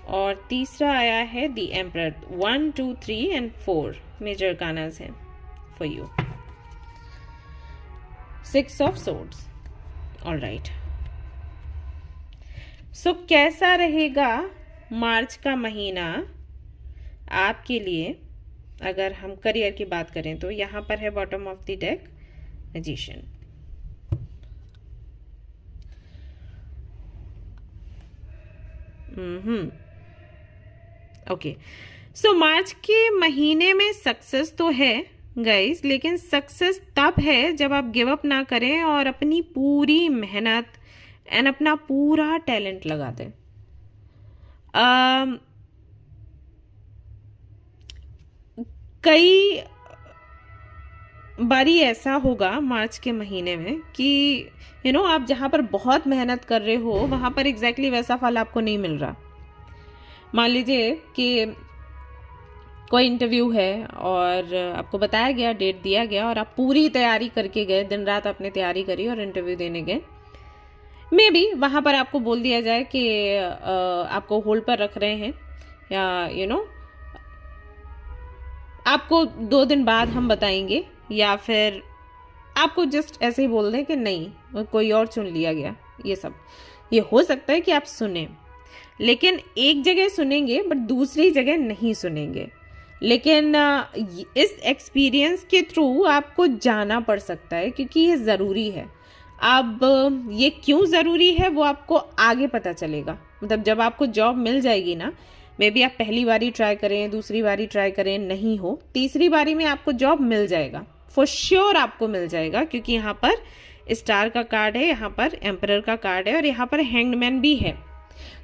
और तीसरा आया है the emperor. 1 2 3 and 4 major arcanas हैं for you. 6 of swords. Alright, so कैसा रहेगा मार्च का महीना आपके लिए? अगर हम करियर की बात करें तो यहां पर है bottom of the deck magician. Okay, so मार्च के महीने में सक्सेस तो है गाइस, लेकिन सक्सेस तब है जब आप गिव अप ना करें और अपनी पूरी मेहनत एंड अपना पूरा टैलेंट लगा दें। कई बारी ऐसा होगा मार्च के महीने में कि आप जहां पर बहुत मेहनत कर रहे हो वहां पर एग्जैक्टली वैसा फल आपको नहीं मिल रहा। मान लीजिए कि कोई इंटरव्यू है और आपको बताया गया, डेट दिया गया, और आप पूरी तैयारी करके गए, दिन रात आपने तैयारी करी और इंटरव्यू देने गए। मे बी वहां पर आपको बोल दिया जाए कि आपको होल्ड पर रख रहे हैं, या आपको 2 दिन बाद हम बताएंगे, या फिर आपको जस्ट ऐसे ही बोल दें कि नहीं कोई और चुन लिया गया। ये हो सकता है कि आप सुने, लेकिन एक जगह सुनेंगे बट दूसरी जगह नहीं सुनेंगे। लेकिन इस एक्सपीरियंस के थ्रू आपको जाना पड़ सकता है, क्योंकि ये ज़रूरी है। अब ये क्यों ज़रूरी है वो आपको आगे पता चलेगा। मतलब जब आपको जॉब मिल जाएगी ना, मे बी आप पहली बारी ट्राई करें, दूसरी बारी ट्राई करें, नहीं हो, तीसरी बारी में आपको जॉब मिल जाएगा, फॉर श्योर आपको मिल जाएगा, क्योंकि यहाँ पर स्टार का कार्ड है, यहाँ पर एम्परर का कार्ड है, और यहाँ पर हैंग्ड मैन भी है।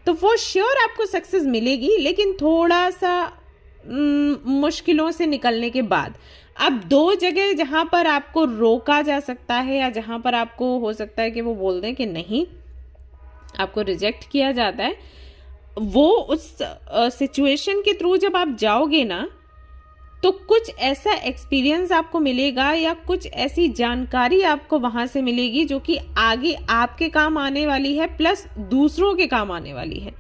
तो फॉर श्योर आपको सक्सेस मिलेगी, लेकिन थोड़ा सा मुश्किलों से निकलने के बाद। अब 2 जगह जहां पर आपको रोका जा सकता है, या जहां पर आपको हो सकता है कि वो बोल दें कि नहीं, आपको रिजेक्ट किया जाता है, वो उस सिचुएशन के थ्रू जब आप जाओगे ना, तो कुछ ऐसा एक्सपीरियंस आपको मिलेगा या कुछ ऐसी जानकारी आपको वहां से मिलेगी जो कि आगे आपके काम आने वाली है, प्लस दूसरों के काम आने वाली है।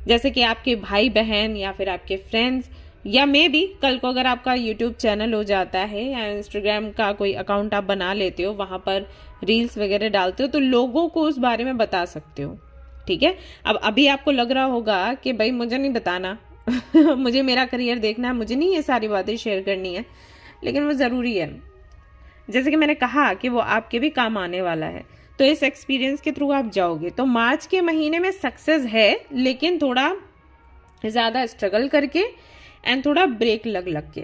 जैसे कि आपके भाई बहन या फिर आपके फ्रेंड्स, या मे बी कल को अगर आपका यूट्यूब चैनल हो जाता है या इंस्टाग्राम का कोई अकाउंट आप बना लेते हो, वहां पर रील्स वगैरह डालते हो, तो लोगों को उस बारे में बता सकते हो। ठीक है, अब अभी आपको लग रहा होगा कि भाई मुझे नहीं बताना मुझे मेरा करियर देखना है, मुझे नहीं ये सारी बातें शेयर करनी है, लेकिन वो ज़रूरी है। जैसे कि मैंने कहा कि वो आपके भी काम आने वाला है, तो इस एक्सपीरियंस के थ्रू आप जाओगे। तो मार्च के महीने में सक्सेस है, लेकिन थोड़ा ज़्यादा स्ट्रगल करके एंड थोड़ा ब्रेक लग के,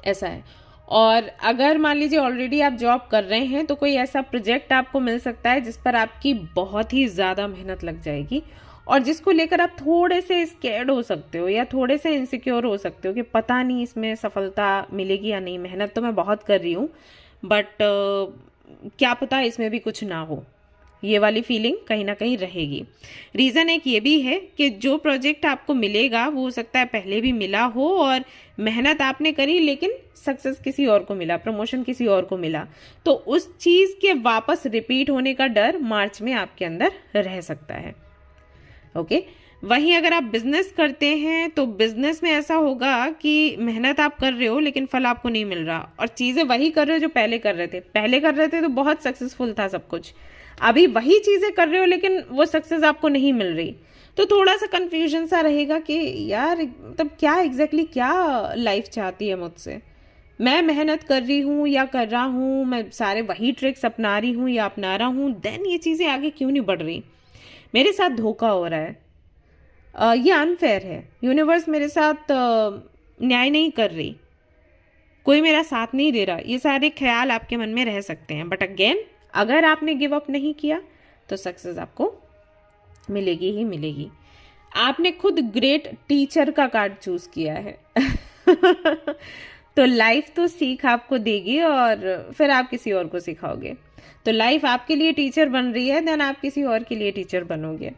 ऐसा है। और अगर मान लीजिए ऑलरेडी आप जॉब कर रहे हैं, तो कोई ऐसा प्रोजेक्ट आपको मिल सकता है जिस पर आपकी बहुत ही ज़्यादा मेहनत लग जाएगी, और जिसको लेकर आप थोड़े से स्कैर्ड हो सकते हो या थोड़े से इनसिक्योर हो सकते हो कि पता नहीं इसमें सफलता मिलेगी या नहीं। मेहनत तो मैं बहुत कर रही हूँ, बट क्या पता इसमें भी कुछ ना हो। ये वाली फीलिंग कहीं ना कहीं रहेगी। रीज़न एक ये भी है कि जो प्रोजेक्ट आपको मिलेगा वो हो सकता है पहले भी मिला हो और मेहनत आपने करी, लेकिन सक्सेस किसी और को मिला, प्रमोशन किसी और को मिला, तो उस चीज़ के वापस रिपीट होने का डर मार्च में आपके अंदर रह सकता है। ओके, वहीं अगर आप बिजनेस करते हैं तो बिजनेस में ऐसा होगा कि मेहनत आप कर रहे हो लेकिन फल आपको नहीं मिल रहा, और चीज़ें वही कर रहे हो जो पहले कर रहे थे तो बहुत सक्सेसफुल था सब कुछ। अभी वही चीज़ें कर रहे हो लेकिन वो सक्सेस आपको नहीं मिल रही, तो थोड़ा सा कंफ्यूजन सा रहेगा कि यार मतलब क्या एग्जैक्टली क्या लाइफ चाहती है मुझसे। मैं मेहनत कर रही हूँ या कर रहा हूँ, मैं सारे वही ट्रिक्स अपना रही हूँ या अपना रहा हूँ, देन ये चीज़ें आगे क्यों नहीं बढ़ रही, मेरे साथ धोखा हो रहा है। ये अनफेयर है, यूनिवर्स मेरे साथ न्याय नहीं कर रही, कोई मेरा साथ नहीं दे रहा, ये सारे ख्याल आपके मन में रह सकते हैं। बट अगेन, अगर आपने गिव अप नहीं किया तो सक्सेस आपको मिलेगी ही मिलेगी। आपने खुद ग्रेट टीचर का कार्ड चूज किया है तो लाइफ तो सीख आपको देगी और फिर आप किसी और को सिखाओगे। तो लाइफ आपके लिए टीचर बन रही है, देन आप किसी और के लिए टीचर बनोगे।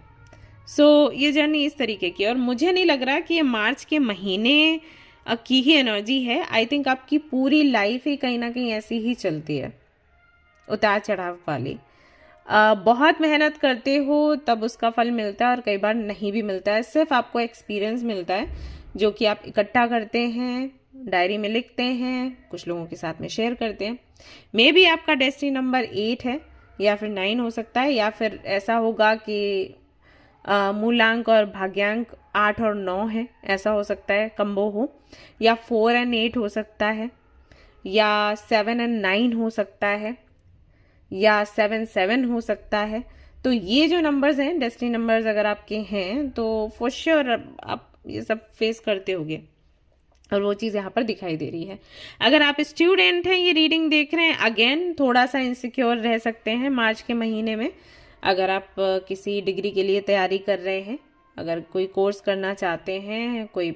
सो ये जर्नी इस तरीके की, और मुझे नहीं लग रहा कि ये मार्च के महीने की ही एनर्जी है। आई थिंक आपकी पूरी लाइफ ही कहीं ना कहीं ऐसी ही चलती है, उतार चढ़ाव वाली। बहुत मेहनत करते हो तब उसका फल मिलता है, और कई बार नहीं भी मिलता है। सिर्फ आपको एक्सपीरियंस मिलता है जो कि आप इकट्ठा करते हैं, डायरी में लिखते हैं, कुछ लोगों के साथ में शेयर करते हैं। मे बी आपका डेस्टिनी नंबर 8 है या फिर 9 हो सकता है, या फिर ऐसा होगा कि मूलांक और भाग्यांक 8 और 9 है, ऐसा हो सकता है, कंबो हो, या 4 और 8 हो सकता है, या 7 और 9 हो सकता है, या 7 हो सकता है। तो ये जो नंबर्स हैं, डेस्टिनी नंबर्स अगर आपके हैं तो फॉर श्योर आप ये सब फेस करते होंगे, और वो चीज़ यहाँ पर दिखाई दे रही है। अगर आप स्टूडेंट हैं, ये रीडिंग देख रहे हैं, अगेन थोड़ा सा इनसिक्योर रह सकते हैं मार्च के महीने में। अगर आप किसी डिग्री के लिए तैयारी कर रहे हैं, अगर कोई कोर्स करना चाहते हैं, कोई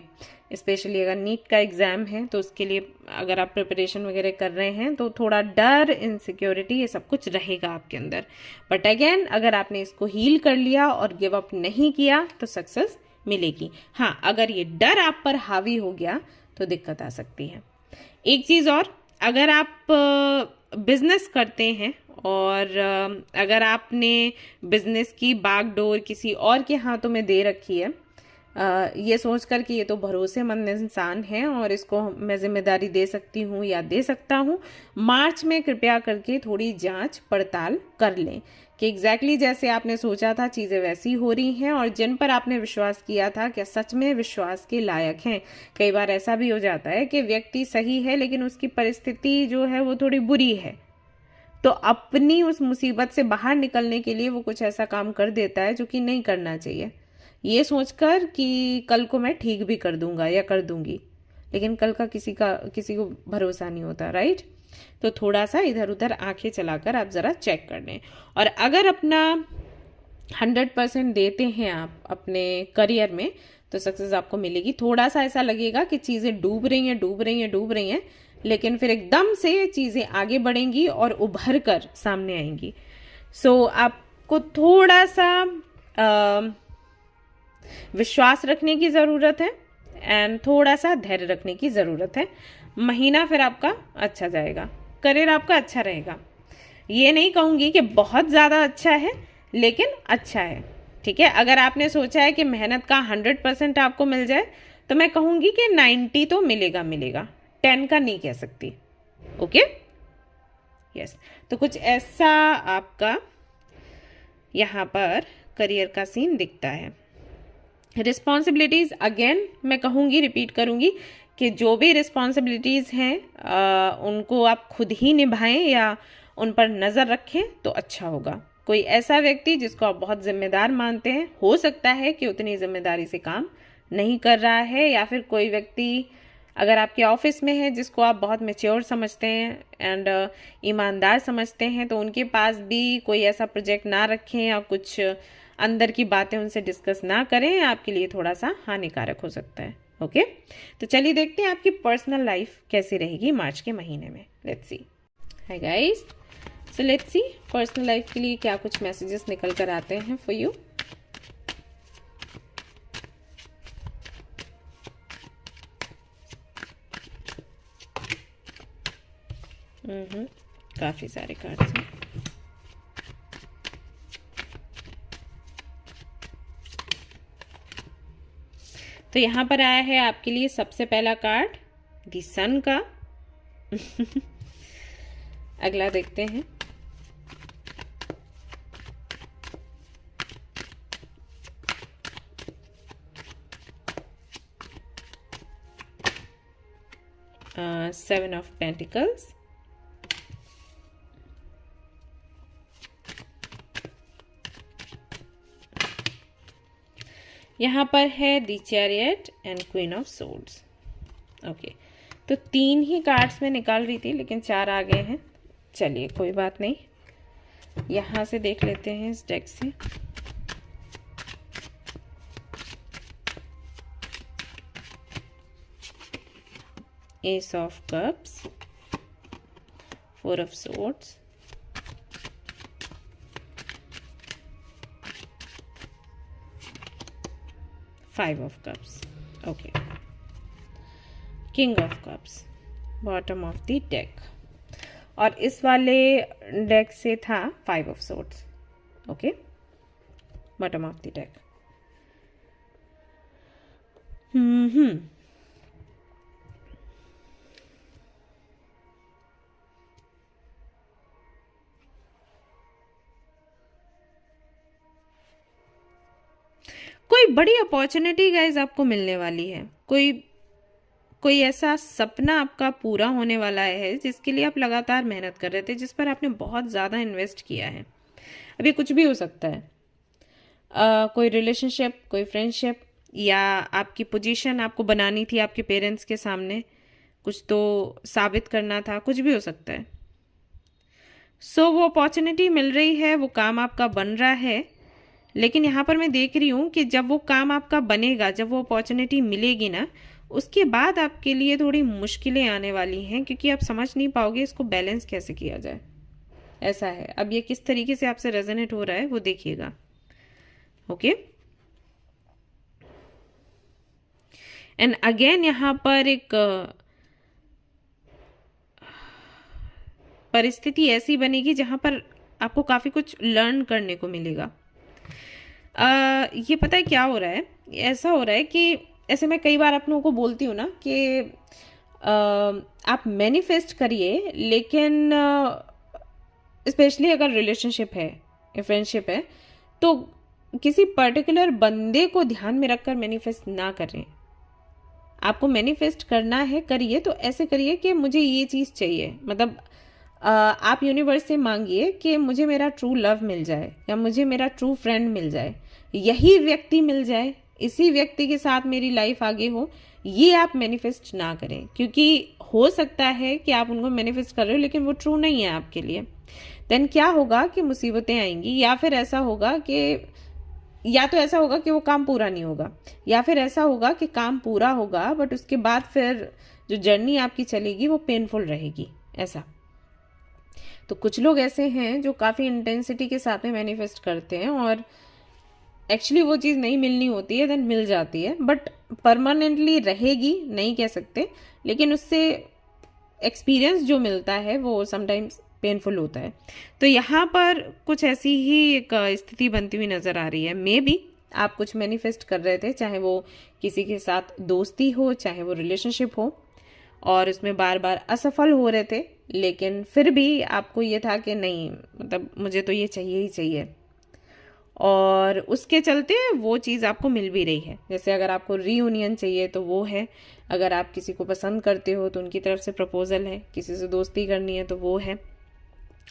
स्पेशली अगर नीट का एग्ज़ाम है तो उसके लिए अगर आप प्रिपरेशन वगैरह कर रहे हैं, तो थोड़ा डर, इनसिक्योरिटी, ये सब कुछ रहेगा आपके अंदर। बट अगेन, अगर आपने इसको हील कर लिया और गिव अप नहीं किया तो सक्सेस मिलेगी। हाँ, अगर ये डर आप पर हावी हो गया तो दिक्कत आ सकती है। एक चीज़ और, अगर आप बिजनेस करते हैं और अगर आपने बिजनेस की बागडोर किसी और के हाथों में दे रखी है, ये सोचकर कि ये तो भरोसेमंद इंसान है और इसको मैं जिम्मेदारी दे सकती हूँ या दे सकता हूँ, मार्च में कृपया करके थोड़ी जांच पड़ताल कर लें कि एग्जैक्टली जैसे आपने सोचा था चीज़ें वैसी हो रही हैं, और जिन पर आपने विश्वास किया था क्या सच में विश्वास के लायक हैं। कई बार ऐसा भी हो जाता है कि व्यक्ति सही है लेकिन उसकी परिस्थिति जो है वो थोड़ी बुरी है, तो अपनी उस मुसीबत से बाहर निकलने के लिए वो कुछ ऐसा काम कर देता है जो कि नहीं करना चाहिए, ये सोचकर कि कल को मैं ठीक भी कर दूंगा या कर दूंगी। लेकिन कल का किसी को भरोसा नहीं होता, राइट। तो थोड़ा सा इधर उधर आंखें चलाकर आप ज़रा चेक कर लें। और अगर अपना 100% देते हैं आप अपने करियर में तो सक्सेस आपको मिलेगी। थोड़ा सा ऐसा लगेगा कि चीज़ें डूब रही हैं, लेकिन फिर एकदम से चीज़ें आगे बढ़ेंगी और उभर कर सामने आएंगी। सो आपको थोड़ा सा विश्वास रखने की ज़रूरत है एंड थोड़ा सा धैर्य रखने की ज़रूरत है। महीना फिर आपका अच्छा जाएगा, करियर आपका अच्छा रहेगा। ये नहीं कहूँगी कि बहुत ज़्यादा अच्छा है, लेकिन अच्छा है, ठीक है। अगर आपने सोचा है कि मेहनत का 100% आपको मिल जाए तो मैं कहूँगी कि 90 तो मिलेगा, 10 का नहीं कह सकती। Okay, yes. तो कुछ ऐसा आपका यहाँ पर करियर का सीन दिखता है। रिस्पॉन्सिबिलिटीज़, अगेन मैं कहूँगी, रिपीट करूँगी कि जो भी रिस्पॉन्सिबिलिटीज़ हैं उनको आप खुद ही निभाएं या उन पर नज़र रखें तो अच्छा होगा। कोई ऐसा व्यक्ति जिसको आप बहुत जिम्मेदार मानते हैं, हो सकता है कि उतनी जिम्मेदारी से काम नहीं कर रहा है, या फिर कोई व्यक्ति अगर आपके ऑफिस में है जिसको आप बहुत मैच्योर समझते हैं एंड ईमानदार समझते हैं, तो उनके पास भी कोई ऐसा प्रोजेक्ट ना रखें या कुछ अंदर की बातें उनसे डिस्कस ना करें, आपके लिए थोड़ा सा हानिकारक हो सकता है। ओके, तो चलिए देखते हैं आपकी पर्सनल लाइफ कैसी रहेगी मार्च के महीने में। Let's see. Hi guys, so let's see personal life के लिए क्या कुछ मैसेजेस निकल कर आते हैं फॉर यू। काफी सारे कार्ड्स हैं। तो यहाँ पर आया है आपके लिए सबसे पहला कार्ड दी सन का। अगला देखते हैं। सेवन ऑफ पेंटिकल्स, यहाँ पर है the chariot and queen of swords. Okay, तो 3 ही कार्ड्स मैं निकाल रही थी लेकिन 4 आ गए हैं। चलिए कोई बात नहीं, यहाँ से देख लेते हैं इस डेक से। S of cups, 4 of swords, five of cups. Okay, king of cups, bottom of the deck, और इस वाले डेक से था 5 of swords. Okay, bottom of the deck. कोई बड़ी अपॉर्चुनिटी गाइस आपको मिलने वाली है। कोई ऐसा सपना आपका पूरा होने वाला है जिसके लिए आप लगातार मेहनत कर रहे थे, जिस पर आपने बहुत ज़्यादा इन्वेस्ट किया है। अभी कुछ भी हो सकता है, कोई रिलेशनशिप, कोई फ्रेंडशिप, या आपकी पोजीशन आपको बनानी थी आपके पेरेंट्स के सामने, कुछ तो साबित करना था, कुछ भी हो सकता है। सो वो अपॉर्चुनिटी मिल रही है, वो काम आपका बन रहा है। लेकिन यहाँ पर मैं देख रही हूँ कि जब वो काम आपका बनेगा, जब वो अपॉर्चुनिटी मिलेगी ना, उसके बाद आपके लिए थोड़ी मुश्किलें आने वाली हैं, क्योंकि आप समझ नहीं पाओगे इसको बैलेंस कैसे किया जाए। ऐसा है। अब ये किस तरीके से आपसे रेजोनेट हो रहा है वो देखिएगा। ओके, एंड अगेन यहाँ पर एक परिस्थिति ऐसी बनेगी जहां पर आपको काफी कुछ लर्न करने को मिलेगा। ये पता है क्या हो रहा है, ऐसा हो रहा है कि ऐसे मैं कई बार आप लोगों को बोलती हूँ ना कि आप मैनिफेस्ट करिए, लेकिन स्पेशली अगर रिलेशनशिप है या फ्रेंडशिप है तो किसी पर्टिकुलर बंदे को ध्यान में रखकर मैनिफेस्ट ना करें। आपको मैनिफेस्ट करना है, करिए तो ऐसे करिए कि मुझे ये चीज़ चाहिए। मतलब आप यूनिवर्स से मांगिए कि मुझे मेरा ट्रू लव मिल जाए, या मुझे मेरा ट्रू फ्रेंड मिल जाए, यही व्यक्ति मिल जाए, इसी व्यक्ति के साथ मेरी लाइफ आगे हो। ये आप मैनिफेस्ट ना करें, क्योंकि हो सकता है कि आप उनको मैनिफेस्ट कर रहे हो लेकिन वो ट्रू नहीं है आपके लिए। देन क्या होगा कि मुसीबतें आएंगी, या फिर ऐसा होगा कि या तो ऐसा होगा कि वो काम पूरा नहीं होगा, या फिर ऐसा होगा कि काम पूरा होगा बट उसके बाद फिर जो जर्नी आपकी चलेगी वो पेनफुल रहेगी। ऐसा तो कुछ लोग ऐसे हैं जो काफ़ी इंटेंसिटी के साथ में मैनिफेस्ट करते हैं और एक्चुअली वो चीज़ नहीं मिलनी होती है, देन मिल जाती है, बट परमानेंटली रहेगी नहीं कह सकते, लेकिन उससे एक्सपीरियंस जो मिलता है वो समटाइम्स पेनफुल होता है। तो यहाँ पर कुछ ऐसी ही एक स्थिति बनती हुई नज़र आ रही है। मे बी आप कुछ मैनिफेस्ट कर रहे थे, चाहे वो किसी के साथ दोस्ती हो, चाहे वो रिलेशनशिप हो, और उसमें बार बार असफल हो रहे थे, लेकिन फिर भी आपको ये था कि नहीं, मतलब मुझे तो ये चाहिए ही चाहिए, और उसके चलते वो चीज़ आपको मिल भी रही है। जैसे अगर आपको रीयूनियन चाहिए तो वो है, अगर आप किसी को पसंद करते हो तो उनकी तरफ से प्रपोजल है, किसी से दोस्ती करनी है तो वो है,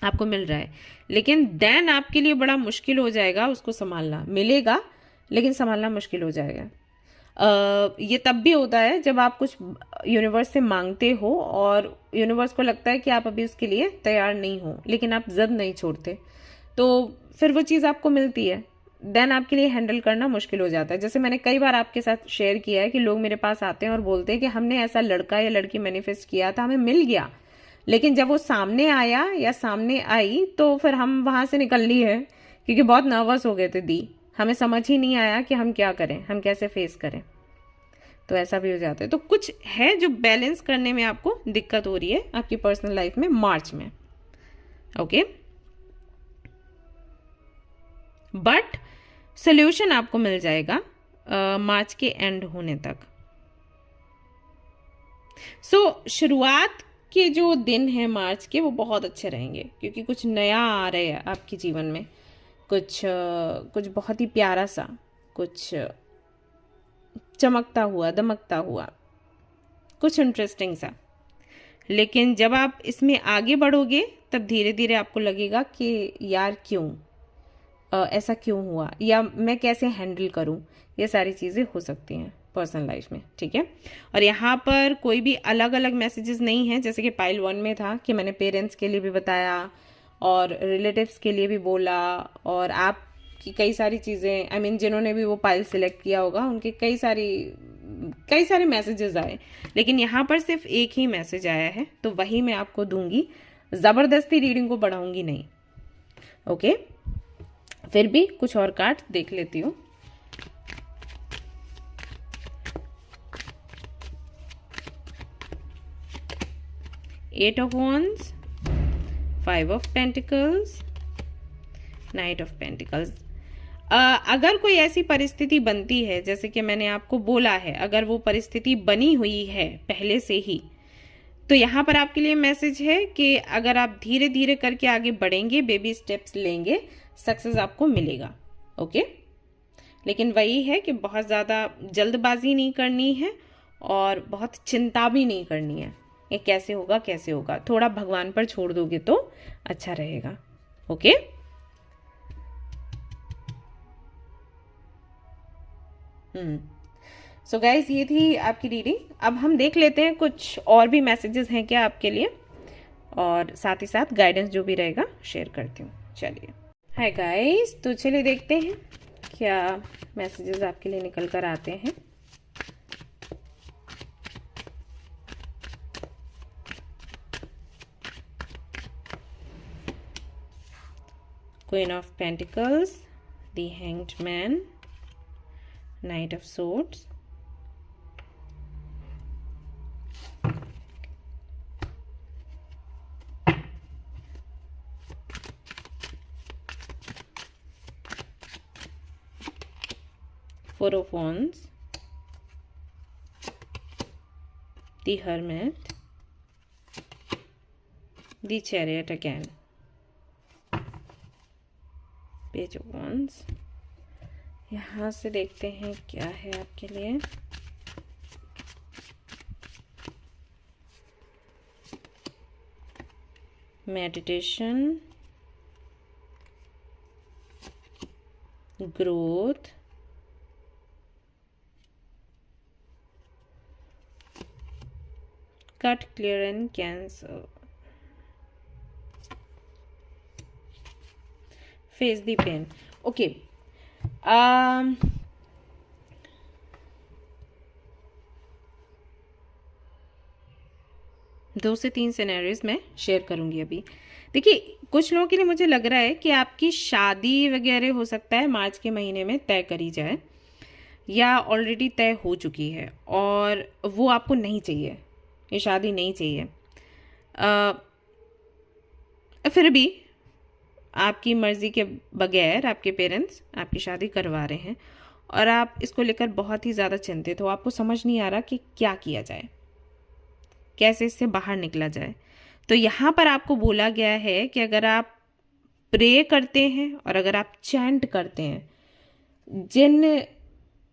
आपको मिल रहा है। लेकिन देन आपके लिए बड़ा मुश्किल हो जाएगा उसको संभालना। मिलेगा लेकिन संभालना मुश्किल हो जाएगा। ये तब भी होता है जब आप कुछ यूनिवर्स से मांगते हो और यूनिवर्स को लगता है कि आप अभी उसके लिए तैयार नहीं हो, लेकिन आप जिद नहीं छोड़ते, तो फिर वो चीज़ आपको मिलती है। देन आपके लिए हैंडल करना मुश्किल हो जाता है। जैसे मैंने कई बार आपके साथ शेयर किया है कि लोग मेरे पास आते हैं और बोलते हैं कि हमने ऐसा लड़का या लड़की मैनिफेस्ट किया था, हमें मिल गया, लेकिन जब वो सामने आया या सामने आई तो फिर हम वहाँ से निकल ली है, क्योंकि बहुत नर्वस हो गए थे दी, हमें समझ ही नहीं आया कि हम क्या करें, हम कैसे फेस करें। तो ऐसा भी हो जाता है। तो कुछ है जो बैलेंस करने में आपको दिक्कत हो रही है आपकी पर्सनल लाइफ में मार्च में। ओके, बट सोल्यूशन आपको मिल जाएगा मार्च के एंड होने तक। शुरुआत के जो दिन हैं मार्च के वो बहुत अच्छे रहेंगे, क्योंकि कुछ नया आ रहा है आपके जीवन में, कुछ बहुत ही प्यारा सा, कुछ चमकता हुआ, दमकता हुआ, कुछ इंटरेस्टिंग सा। लेकिन जब आप इसमें आगे बढ़ोगे तब धीरे धीरे आपको लगेगा कि यार क्यों, ऐसा क्यों हुआ, या मैं कैसे हैंडल करूं, ये सारी चीज़ें हो सकती हैं पर्सनल लाइफ में, ठीक है। और यहाँ पर कोई भी अलग अलग मैसेजेस नहीं है, जैसे कि पाइल 1 में था कि मैंने पेरेंट्स के लिए भी बताया और रिलेटिव्स के लिए भी बोला, और आप की कई सारी चीज़ें, आई मीन जिन्होंने भी वो पाइल सिलेक्ट किया होगा उनके कई सारे मैसेजेस आए, लेकिन यहाँ पर सिर्फ एक ही मैसेज आया है, तो वही मैं आपको दूंगी। ज़बरदस्ती रीडिंग को बढ़ाऊंगी नहीं, ओके। फिर भी कुछ और कार्ड देख लेती हूँ। Eight of wands, 5 of pentacles, knight of pentacles. अगर कोई ऐसी परिस्थिति बनती है, जैसे कि मैंने आपको बोला है, अगर वो परिस्थिति बनी हुई है पहले से ही, तो यहाँ पर आपके लिए मैसेज है कि अगर आप धीरे धीरे करके आगे बढ़ेंगे, बेबी स्टेप्स लेंगे, सक्सेस आपको मिलेगा, ओके। लेकिन वही है कि बहुत ज़्यादा जल्दबाजी नहीं करनी है और बहुत चिंता भी नहीं करनी है, ये कैसे होगा, थोड़ा भगवान पर छोड़ दोगे तो अच्छा रहेगा, ओके। सो गाइज, ये थी आपकी रीडिंग। अब हम देख लेते हैं कुछ और भी मैसेजेस हैं क्या आपके लिए, और साथ ही साथ गाइडेंस जो भी रहेगा शेयर करती हूँ। चलिए, हाय गाइज, तो चलिए देखते हैं क्या मैसेजेस आपके लिए निकल कर आते हैं। Queen of Pentacles, the Hanged Man, Knight of Swords, Four of Wands, the Hermit, the Chariot again, Page of Wands। यहाँ से देखते हैं क्या है आपके लिए। Meditation, growth, cut, clear and cancel, face the pain, okay. 2 से 3 सिनेरियोज मैं शेयर करूंगी अभी। देखिए, कुछ लोगों के लिए मुझे लग रहा है कि आपकी शादी वगैरह हो सकता है मार्च के महीने में तय करी जाए, या ऑलरेडी तय हो चुकी है और वो आपको नहीं चाहिए, ये शादी नहीं चाहिए। फिर भी आपकी मर्जी के बगैर आपके पेरेंट्स आपकी शादी करवा रहे हैं और आप इसको लेकर बहुत ही ज़्यादा चिंतित हो, आपको समझ नहीं आ रहा कि क्या किया जाए, कैसे इससे बाहर निकला जाए। तो यहाँ पर आपको बोला गया है कि अगर आप प्रे करते हैं और अगर आप चैंट करते हैं, जिन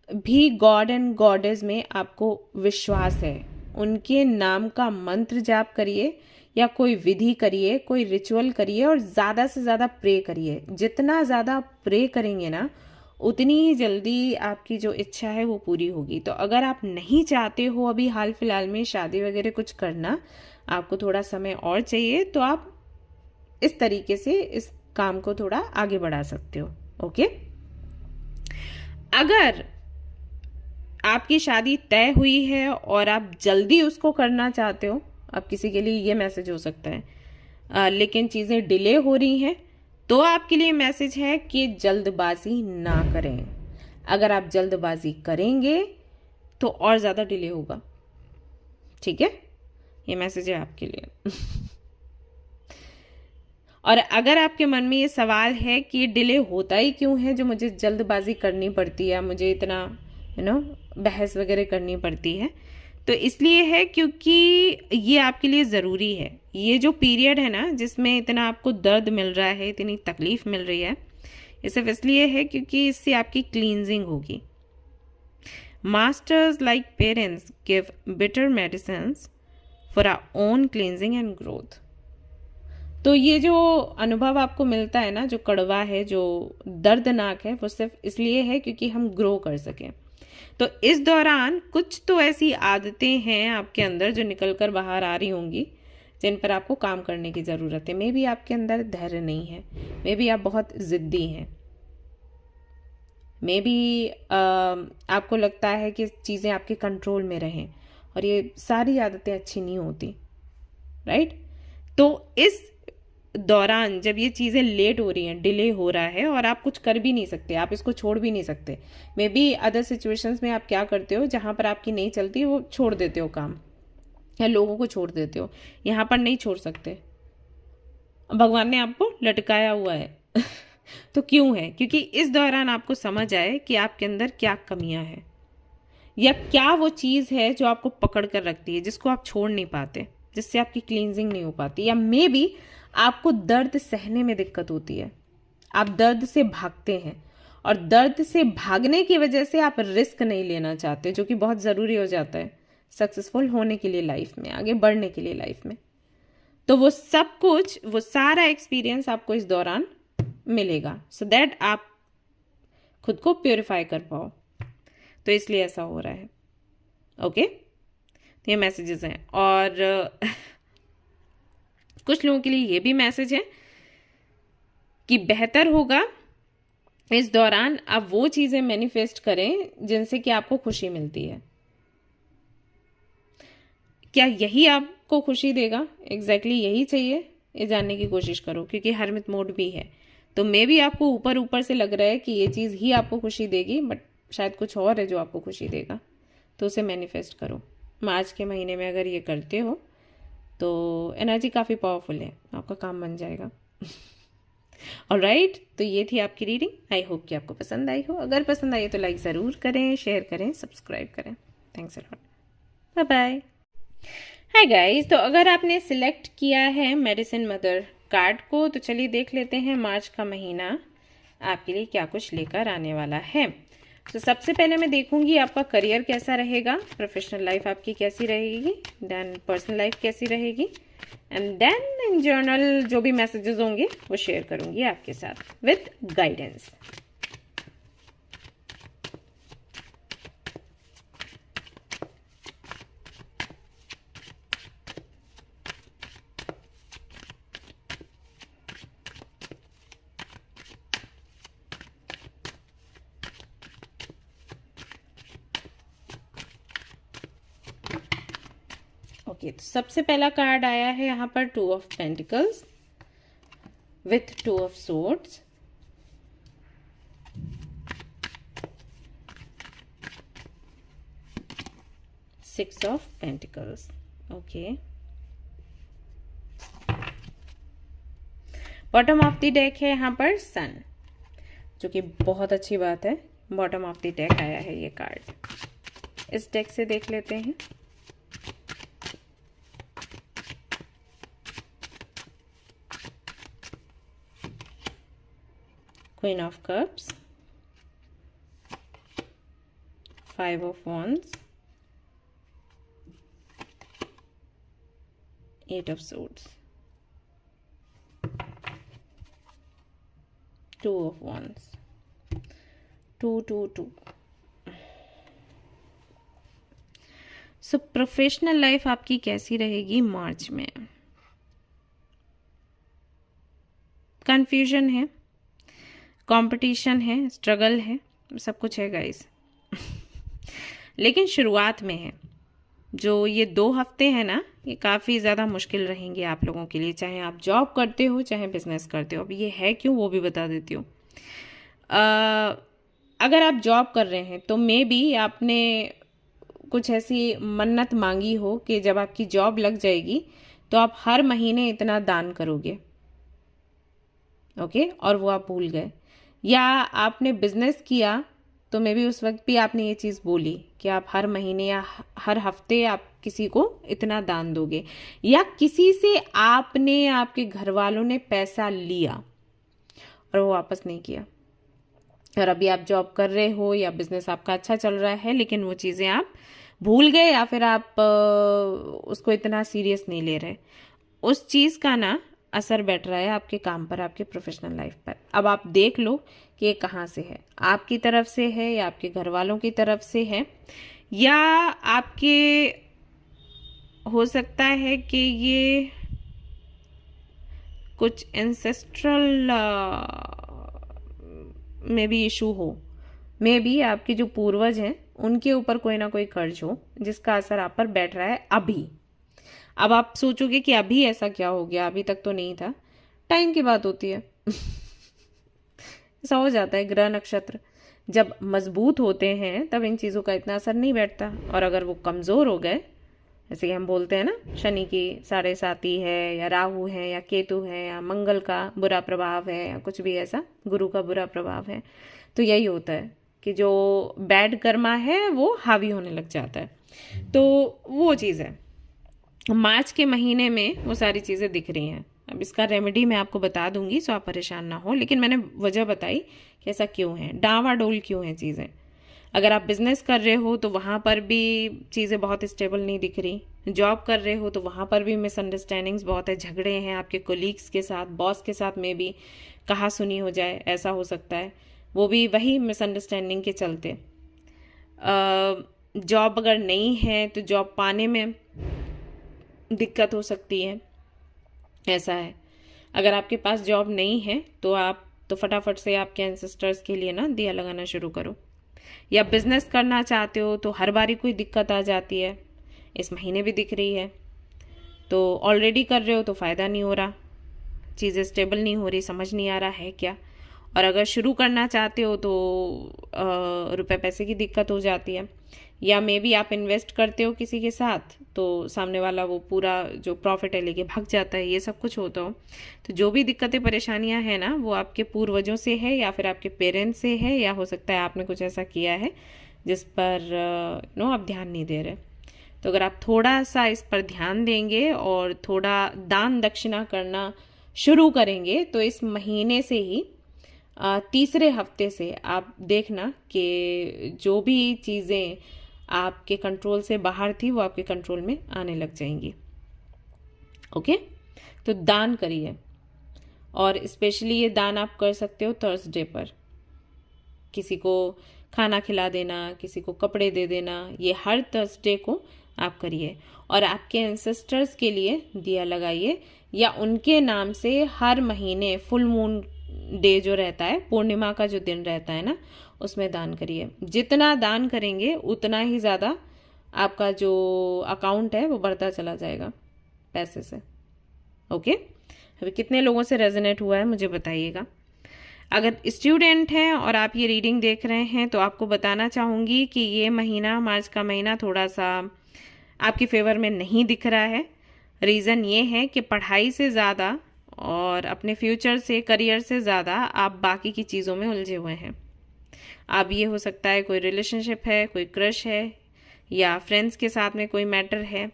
भी गॉड एंड गॉडेस में आपको विश्वास है, उनके नाम का मंत्र जाप करिए या कोई विधि करिए, कोई रिचुअल करिए और ज़्यादा से ज़्यादा प्रे करिए। जितना ज़्यादा प्रे करेंगे ना, उतनी ही जल्दी आपकी जो इच्छा है वो पूरी होगी। तो अगर आप नहीं चाहते हो अभी हाल फिलहाल में शादी वगैरह कुछ करना, आपको थोड़ा समय और चाहिए, तो आप इस तरीके से इस काम को थोड़ा आगे बढ़ा सकते हो, ओके। अगर आपकी शादी तय हुई है और आप जल्दी उसको करना चाहते हो, अब किसी के लिए ये मैसेज हो सकता है, लेकिन चीज़ें डिले हो रही हैं, तो आपके लिए मैसेज है कि जल्दबाजी ना करें। अगर आप जल्दबाजी करेंगे तो और ज़्यादा डिले होगा, ठीक है, ये मैसेज है आपके लिए। और अगर आपके मन में ये सवाल है कि डिले होता ही क्यों है, जो मुझे जल्दबाजी करनी पड़ती है, मुझे इतना बहस वगैरह करनी पड़ती है, तो इसलिए है क्योंकि ये आपके लिए ज़रूरी है। ये जो पीरियड है ना, जिसमें इतना आपको दर्द मिल रहा है, इतनी तकलीफ मिल रही है, ये सिर्फ इसलिए है क्योंकि इससे आपकी क्लींजिंग होगी। Masters like parents give bitter medicines for our own cleansing and growth. तो ये जो अनुभव आपको मिलता है ना, जो कड़वा है, जो दर्दनाक है, वो सिर्फ इसलिए है क्योंकि हम ग्रो कर सकें। तो इस दौरान कुछ तो ऐसी आदतें हैं आपके अंदर जो निकल कर बाहर आ रही होंगी, जिन पर आपको काम करने की ज़रूरत है। मे बी आपके अंदर धैर्य नहीं है, मे बी आप बहुत ज़िद्दी हैं, मे बी आपको लगता है कि चीज़ें आपके कंट्रोल में रहें, और ये सारी आदतें अच्छी नहीं होती, राइट। तो इस दौरान जब ये चीज़ें लेट हो रही हैं, डिले हो रहा है, और आप कुछ कर भी नहीं सकते, आप इसको छोड़ भी नहीं सकते। मे बी अदर सिचुएशंस में आप क्या करते हो, जहाँ पर आपकी नहीं चलती वो छोड़ देते हो काम, या लोगों को छोड़ देते हो। यहाँ पर नहीं छोड़ सकते, भगवान ने आपको लटकाया हुआ है तो क्यों है? क्योंकि इस दौरान आपको समझ आए कि आपके अंदर क्या कमियां हैं, या क्या वो चीज़ है जो आपको पकड़ कर रखती है, जिसको आप छोड़ नहीं पाते, जिससे आपकी क्लींजिंग नहीं हो पाती। या मे बी आपको दर्द सहने में दिक्कत होती है, आप दर्द से भागते हैं, और दर्द से भागने की वजह से आप रिस्क नहीं लेना चाहते, जो कि बहुत ज़रूरी हो जाता है सक्सेसफुल होने के लिए लाइफ में, आगे बढ़ने के लिए लाइफ में। तो वो सब कुछ, वो सारा एक्सपीरियंस आपको इस दौरान मिलेगा, सो दैट आप खुद को प्योरीफाई कर पाओ। तो इसलिए ऐसा हो रहा है, ओके। तो ये मैसेजेस हैं, और कुछ लोगों के लिए ये भी मैसेज है कि बेहतर होगा इस दौरान आप वो चीज़ें मैनिफेस्ट करें जिनसे कि आपको खुशी मिलती है। क्या यही आपको खुशी देगा? एग्जैक्टली यही चाहिए, ये जानने की कोशिश करो, क्योंकि हरमित मोड भी है। तो मे भी आपको ऊपर ऊपर से लग रहा है कि ये चीज़ ही आपको खुशी देगी, बट शायद कुछ और है जो आपको खुशी देगा। तो उसे मैनिफेस्ट करो। मार्च के महीने में अगर ये करते हो तो एनर्जी काफ़ी पावरफुल है, आपका काम बन जाएगा ऑलराइट। तो ये थी आपकी रीडिंग। आई होप कि आपको पसंद आई हो। अगर पसंद आई तो लाइक ज़रूर करें, शेयर करें, सब्सक्राइब करें। Thanks a lot, bye bye. Hi guys, तो अगर आपने सिलेक्ट किया है मेडिसिन मदर कार्ड को, तो चलिए देख लेते हैं मार्च का महीना आपके लिए क्या कुछ लेकर आने वाला है। तो सबसे पहले मैं देखूंगी आपका करियर कैसा रहेगा, प्रोफेशनल लाइफ आपकी कैसी रहेगी, देन पर्सनल लाइफ कैसी रहेगी, एंड देन इन जर्नल जो भी मैसेजेस होंगे वो शेयर करूंगी आपके साथ विद गाइडेंस। ओके, तो सबसे पहला कार्ड आया है यहाँ पर 2 of pentacles with 2 of swords, 6 of pentacles. Okay, bottom of the deck है यहाँ पर सन, जो कि बहुत अच्छी बात है। बॉटम ऑफ द डेक आया है ये कार्ड। इस डेक से देख लेते हैं। Queen of Cups, 5 of Wands, 8 of Swords, 2 of Wands, 2, 2, 2। So professional life आपकी कैसी रहेगी मार्च में? कंफ्यूजन है, कंपटीशन है, स्ट्रगल है, सब कुछ है गाइस लेकिन शुरुआत में है। जो ये 2 हफ्ते हैं ना, ये काफ़ी ज़्यादा मुश्किल रहेंगे आप लोगों के लिए, चाहे आप जॉब करते हो चाहे बिजनेस करते हो। अब ये है क्यों वो भी बता देती हूँ। अगर आप जॉब कर रहे हैं तो मे बी आपने कुछ ऐसी मन्नत मांगी हो कि जब आपकी जॉब लग जाएगी तो आप हर महीने इतना दान करोगे, ओके, और वो आप भूल गए। या आपने बिजनेस किया तो मे बी उस वक्त भी आपने ये चीज़ बोली कि आप हर महीने या हर हफ्ते आप किसी को इतना दान दोगे, या किसी से आपने, आपके घर वालों ने पैसा लिया और वो वापस नहीं किया, और अभी आप जॉब कर रहे हो या बिजनेस आपका अच्छा चल रहा है लेकिन वो चीज़ें आप भूल गए, या फिर आप उसको इतना सीरियस नहीं ले रहे। उस चीज़ का ना असर बैठ रहा है आपके काम पर, आपके प्रोफेशनल लाइफ पर। अब आप देख लो कि ये कहाँ से है, आपकी तरफ से है या आपके घर वालों की तरफ से है, या आपके हो सकता है कि ये कुछ एंसेस्ट्रल में भी इशू हो, मे बी आपके जो पूर्वज हैं उनके ऊपर कोई ना कोई कर्ज हो जिसका असर आप पर बैठ रहा है अभी। अब आप सोचोगे कि अभी ऐसा क्या हो गया, अभी तक तो नहीं था। टाइम की बात होती है ऐसा हो जाता है। ग्रह नक्षत्र जब मजबूत होते हैं तब इन चीज़ों का इतना असर नहीं बैठता, और अगर वो कमज़ोर हो गए, जैसे कि हम बोलते हैं ना शनि की साढ़े साती है, या राहु है, या केतु है, या मंगल का बुरा प्रभाव है, या कुछ भी ऐसा, गुरु का बुरा प्रभाव है, तो यही होता है कि जो बैड कर्मा है वो हावी होने लग जाता है। तो वो चीज़ है, मार्च के महीने में वो सारी चीज़ें दिख रही हैं। अब इसका रेमेडी मैं आपको बता दूंगी, सो आप परेशान ना हो, लेकिन मैंने वजह बताई कि ऐसा क्यों है, डावाडोल क्यों है चीज़ें। अगर आप बिजनेस कर रहे हो तो वहाँ पर भी चीज़ें बहुत स्टेबल नहीं दिख रही, जॉब कर रहे हो तो वहाँ पर भी मिसअंडरस्टैंडिंग्स बहुत है, झगड़े हैं आपके कोलीग्स के साथ, बॉस के साथ में भी कहा सुनी हो जाए, ऐसा हो सकता है, वो भी वही मिसअंडरस्टैंडिंग के चलते। जॉब अगर नहीं है तो जॉब पाने में दिक्कत हो सकती है, ऐसा है। अगर आपके पास जॉब नहीं है तो आप तो फटाफट से आपके एंसेस्टर्स के लिए ना दिया लगाना शुरू करो। या बिजनेस करना चाहते हो तो हर बारी कोई दिक्कत आ जाती है, इस महीने भी दिख रही है। तो ऑलरेडी कर रहे हो तो फ़ायदा नहीं हो रहा, चीज़ें स्टेबल नहीं हो रही, समझ नहीं आ रहा है क्या। और अगर शुरू करना चाहते हो तो रुपए पैसे की दिक्कत हो जाती है, या मे बी आप इन्वेस्ट करते हो किसी के साथ तो सामने वाला वो पूरा जो प्रॉफिट है लेके भाग जाता है, ये सब कुछ होता हो। तो जो भी दिक्कतें परेशानियां हैं ना, वो आपके पूर्वजों से है या फिर आपके पेरेंट्स से है, या हो सकता है आपने कुछ ऐसा किया है जिस पर आप ध्यान नहीं दे रहे। तो अगर आप थोड़ा सा इस पर ध्यान देंगे और थोड़ा दान दक्षिणा करना शुरू करेंगे तो इस महीने से ही तीसरे हफ्ते से आप देखना कि जो भी चीज़ें आपके कंट्रोल से बाहर थी वो आपके कंट्रोल में आने लग जाएंगी। ओके, तो दान करिए, और स्पेशली ये दान आप कर सकते हो थर्सडे पर। किसी को खाना खिला देना, किसी को कपड़े दे देना, ये हर थर्सडे को आप करिए। और आपके एंसेस्टर्स के लिए दिया लगाइए, या उनके नाम से हर महीने फुल मून डे जो रहता है, पूर्णिमा का जो दिन रहता है ना, उसमें दान करिए। जितना दान करेंगे उतना ही ज़्यादा आपका जो अकाउंट है वो बढ़ता चला जाएगा पैसे से। ओके, अभी कितने लोगों से रेजोनेट हुआ है मुझे बताइएगा। अगर स्टूडेंट हैं और आप ये रीडिंग देख रहे हैं तो आपको बताना चाहूँगी कि ये महीना, मार्च का महीना, थोड़ा सा आपके फेवर में नहीं दिख रहा है। रीज़न ये है कि पढ़ाई से ज़्यादा और अपने फ्यूचर से, करियर से ज़्यादा आप बाकी की चीज़ों में उलझे हुए हैं। अब ये हो सकता है कोई रिलेशनशिप है, कोई क्रश है, या फ्रेंड्स के साथ में कोई मैटर है,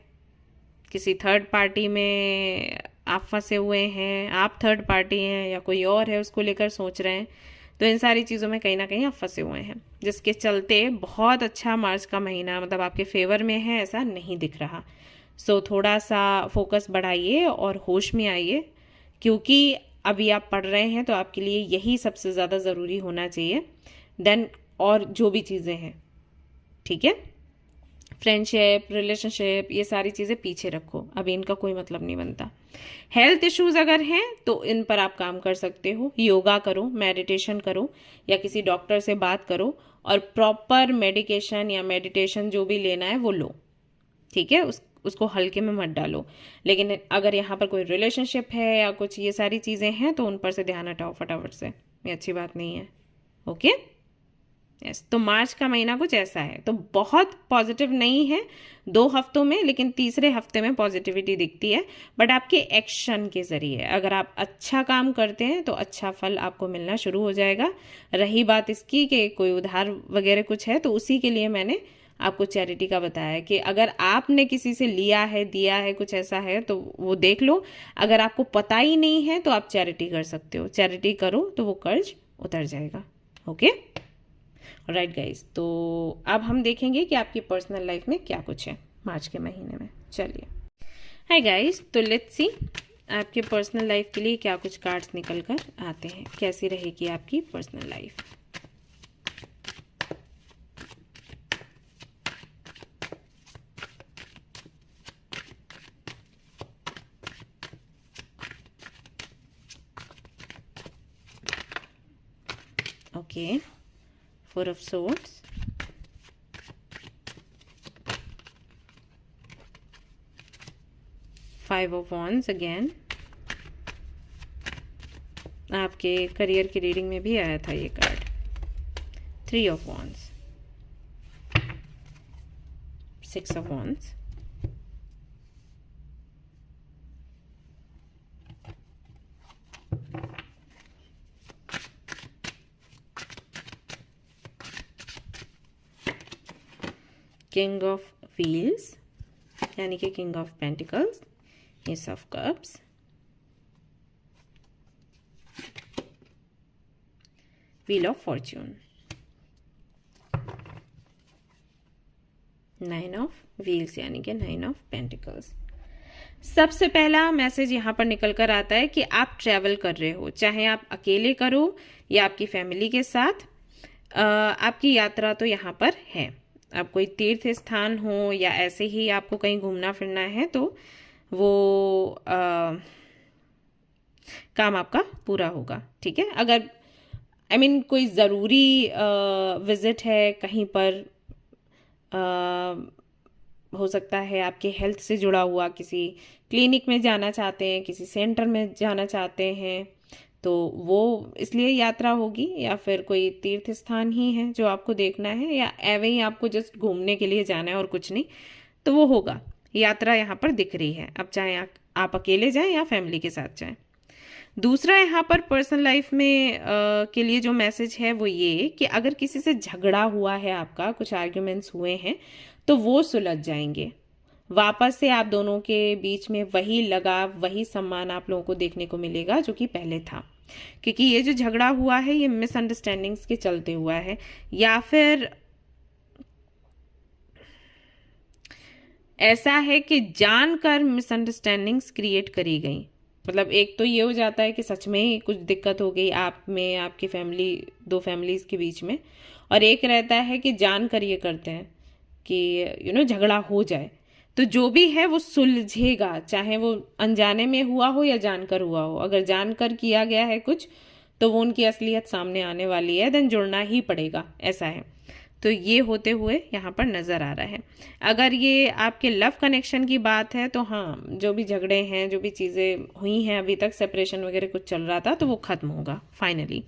किसी थर्ड पार्टी में आप फंसे हुए हैं, आप थर्ड पार्टी हैं, या कोई और है उसको लेकर सोच रहे हैं। तो इन सारी चीज़ों में कहीं ना कहीं आप फंसे हुए हैं, जिसके चलते बहुत अच्छा मार्च का महीना मतलब आपके फेवर में है ऐसा नहीं दिख रहा। सो थोड़ा सा फोकस बढ़ाइए और होश में आइए, क्योंकि अभी आप पढ़ रहे हैं तो आपके लिए यही सबसे ज़्यादा ज़रूरी होना चाहिए देन और जो भी चीज़ें हैं। ठीक है, फ्रेंडशिप, रिलेशनशिप, ये सारी चीज़ें पीछे रखो, अभी इनका कोई मतलब नहीं बनता। हेल्थ इश्यूज अगर हैं तो इन पर आप काम कर सकते हो, योगा करो, मेडिटेशन करो, या किसी डॉक्टर से बात करो, और प्रॉपर मेडिकेशन या मेडिटेशन जो भी लेना है वो लो। ठीक है, उसको हल्के में मत डालो। लेकिन अगर यहाँ पर कोई रिलेशनशिप है या कुछ ये सारी चीज़ें हैं तो उन पर से ध्यान हटाओ फटाफट से, ये अच्छी बात नहीं है। Okay, yes. तो मार्च का महीना कुछ ऐसा है, तो बहुत पॉजिटिव नहीं है 2 हफ्तों में, लेकिन तीसरे हफ्ते में पॉजिटिविटी दिखती है, बट आपके एक्शन के जरिए। अगर आप अच्छा काम करते हैं तो अच्छा फल आपको मिलना शुरू हो जाएगा। रही बात इसकी कि कोई उधार वगैरह कुछ है, तो उसी के लिए मैंने आपको चैरिटी का बताया कि अगर आपने किसी से लिया है, दिया है, कुछ ऐसा है तो वो देख लो। अगर आपको पता ही नहीं है तो आप चैरिटी कर सकते हो, चैरिटी करो तो वो कर्ज उतर जाएगा। ओके, राइट गाइज, तो अब हम देखेंगे कि आपकी पर्सनल लाइफ में क्या कुछ है मार्च के महीने में। चलिए, हाय गाइज, तो लेट्स सी आपके पर्सनल लाइफ के लिए क्या कुछ कार्ड्स निकल कर आते हैं, कैसी रहेगी आपकी personal life. Okay, 4 of Swords, 5 of Wands again, आपके करियर की रीडिंग में भी आया था ये card, 3 of Wands, 6 of Wands, king of wheels यानी कि king of pentacles, S of cups, wheel of Fortune, 9 of wheels यानी कि 9 ऑफ पेंटिकल्स। सबसे पहला मैसेज यहाँ पर निकल कर आता है कि आप ट्रैवल कर रहे हो, चाहे आप अकेले करो या आपकी फैमिली के साथ, आपकी यात्रा तो यहाँ पर है। अब कोई तीर्थ स्थान हो या ऐसे ही आपको कहीं घूमना फिरना है तो वो काम आपका पूरा होगा, ठीक है। अगर कोई ज़रूरी विजिट है कहीं पर, हो सकता है आपके हेल्थ से जुड़ा हुआ, किसी क्लिनिक में जाना चाहते हैं, किसी सेंटर में जाना चाहते हैं, तो वो इसलिए यात्रा होगी, या फिर कोई तीर्थ स्थान ही है जो आपको देखना है, या एवं ही आपको जस्ट घूमने के लिए जाना है और कुछ नहीं, तो वो होगा। यात्रा यहाँ पर दिख रही है, अब चाहे आप अकेले जाएं या फैमिली के साथ जाएं। दूसरा यहाँ पर पर्सनल लाइफ में के लिए जो मैसेज है वो ये कि अगर किसी से झगड़ा हुआ है आपका, कुछ आर्ग्यूमेंट्स हुए हैं, तो वो सुलझ जाएंगे। वापस से आप दोनों के बीच में वही लगाव, वही सम्मान आप लोगों को देखने को मिलेगा जो कि पहले था। क्योंकि ये जो झगड़ा हुआ है ये मिसअंडरस्टैंडिंग्स के चलते हुआ है, या फिर ऐसा है कि जानकर मिसअंडरस्टैंडिंग्स क्रिएट करी गई। मतलब एक तो ये हो जाता है कि सच में ही कुछ दिक्कत हो गई आप में, आपकी फैमिली, दो फैमिलीज के बीच में, और एक रहता है कि जानकर ये करते हैं कि झगड़ा हो जाए। तो जो भी है वो सुलझेगा, चाहे वो अनजाने में हुआ हो या जानकर हुआ हो। अगर जानकर किया गया है कुछ तो वो उनकी असलियत सामने आने वाली है, देन जुड़ना ही पड़ेगा, ऐसा है। तो ये होते हुए यहाँ पर नज़र आ रहा है। अगर ये आपके लव कनेक्शन की बात है तो हाँ, जो भी झगड़े हैं, जो भी चीज़ें हुई हैं अभी तक, सेपरेशन वगैरह कुछ चल रहा था, तो वो ख़त्म होगा फाइनली।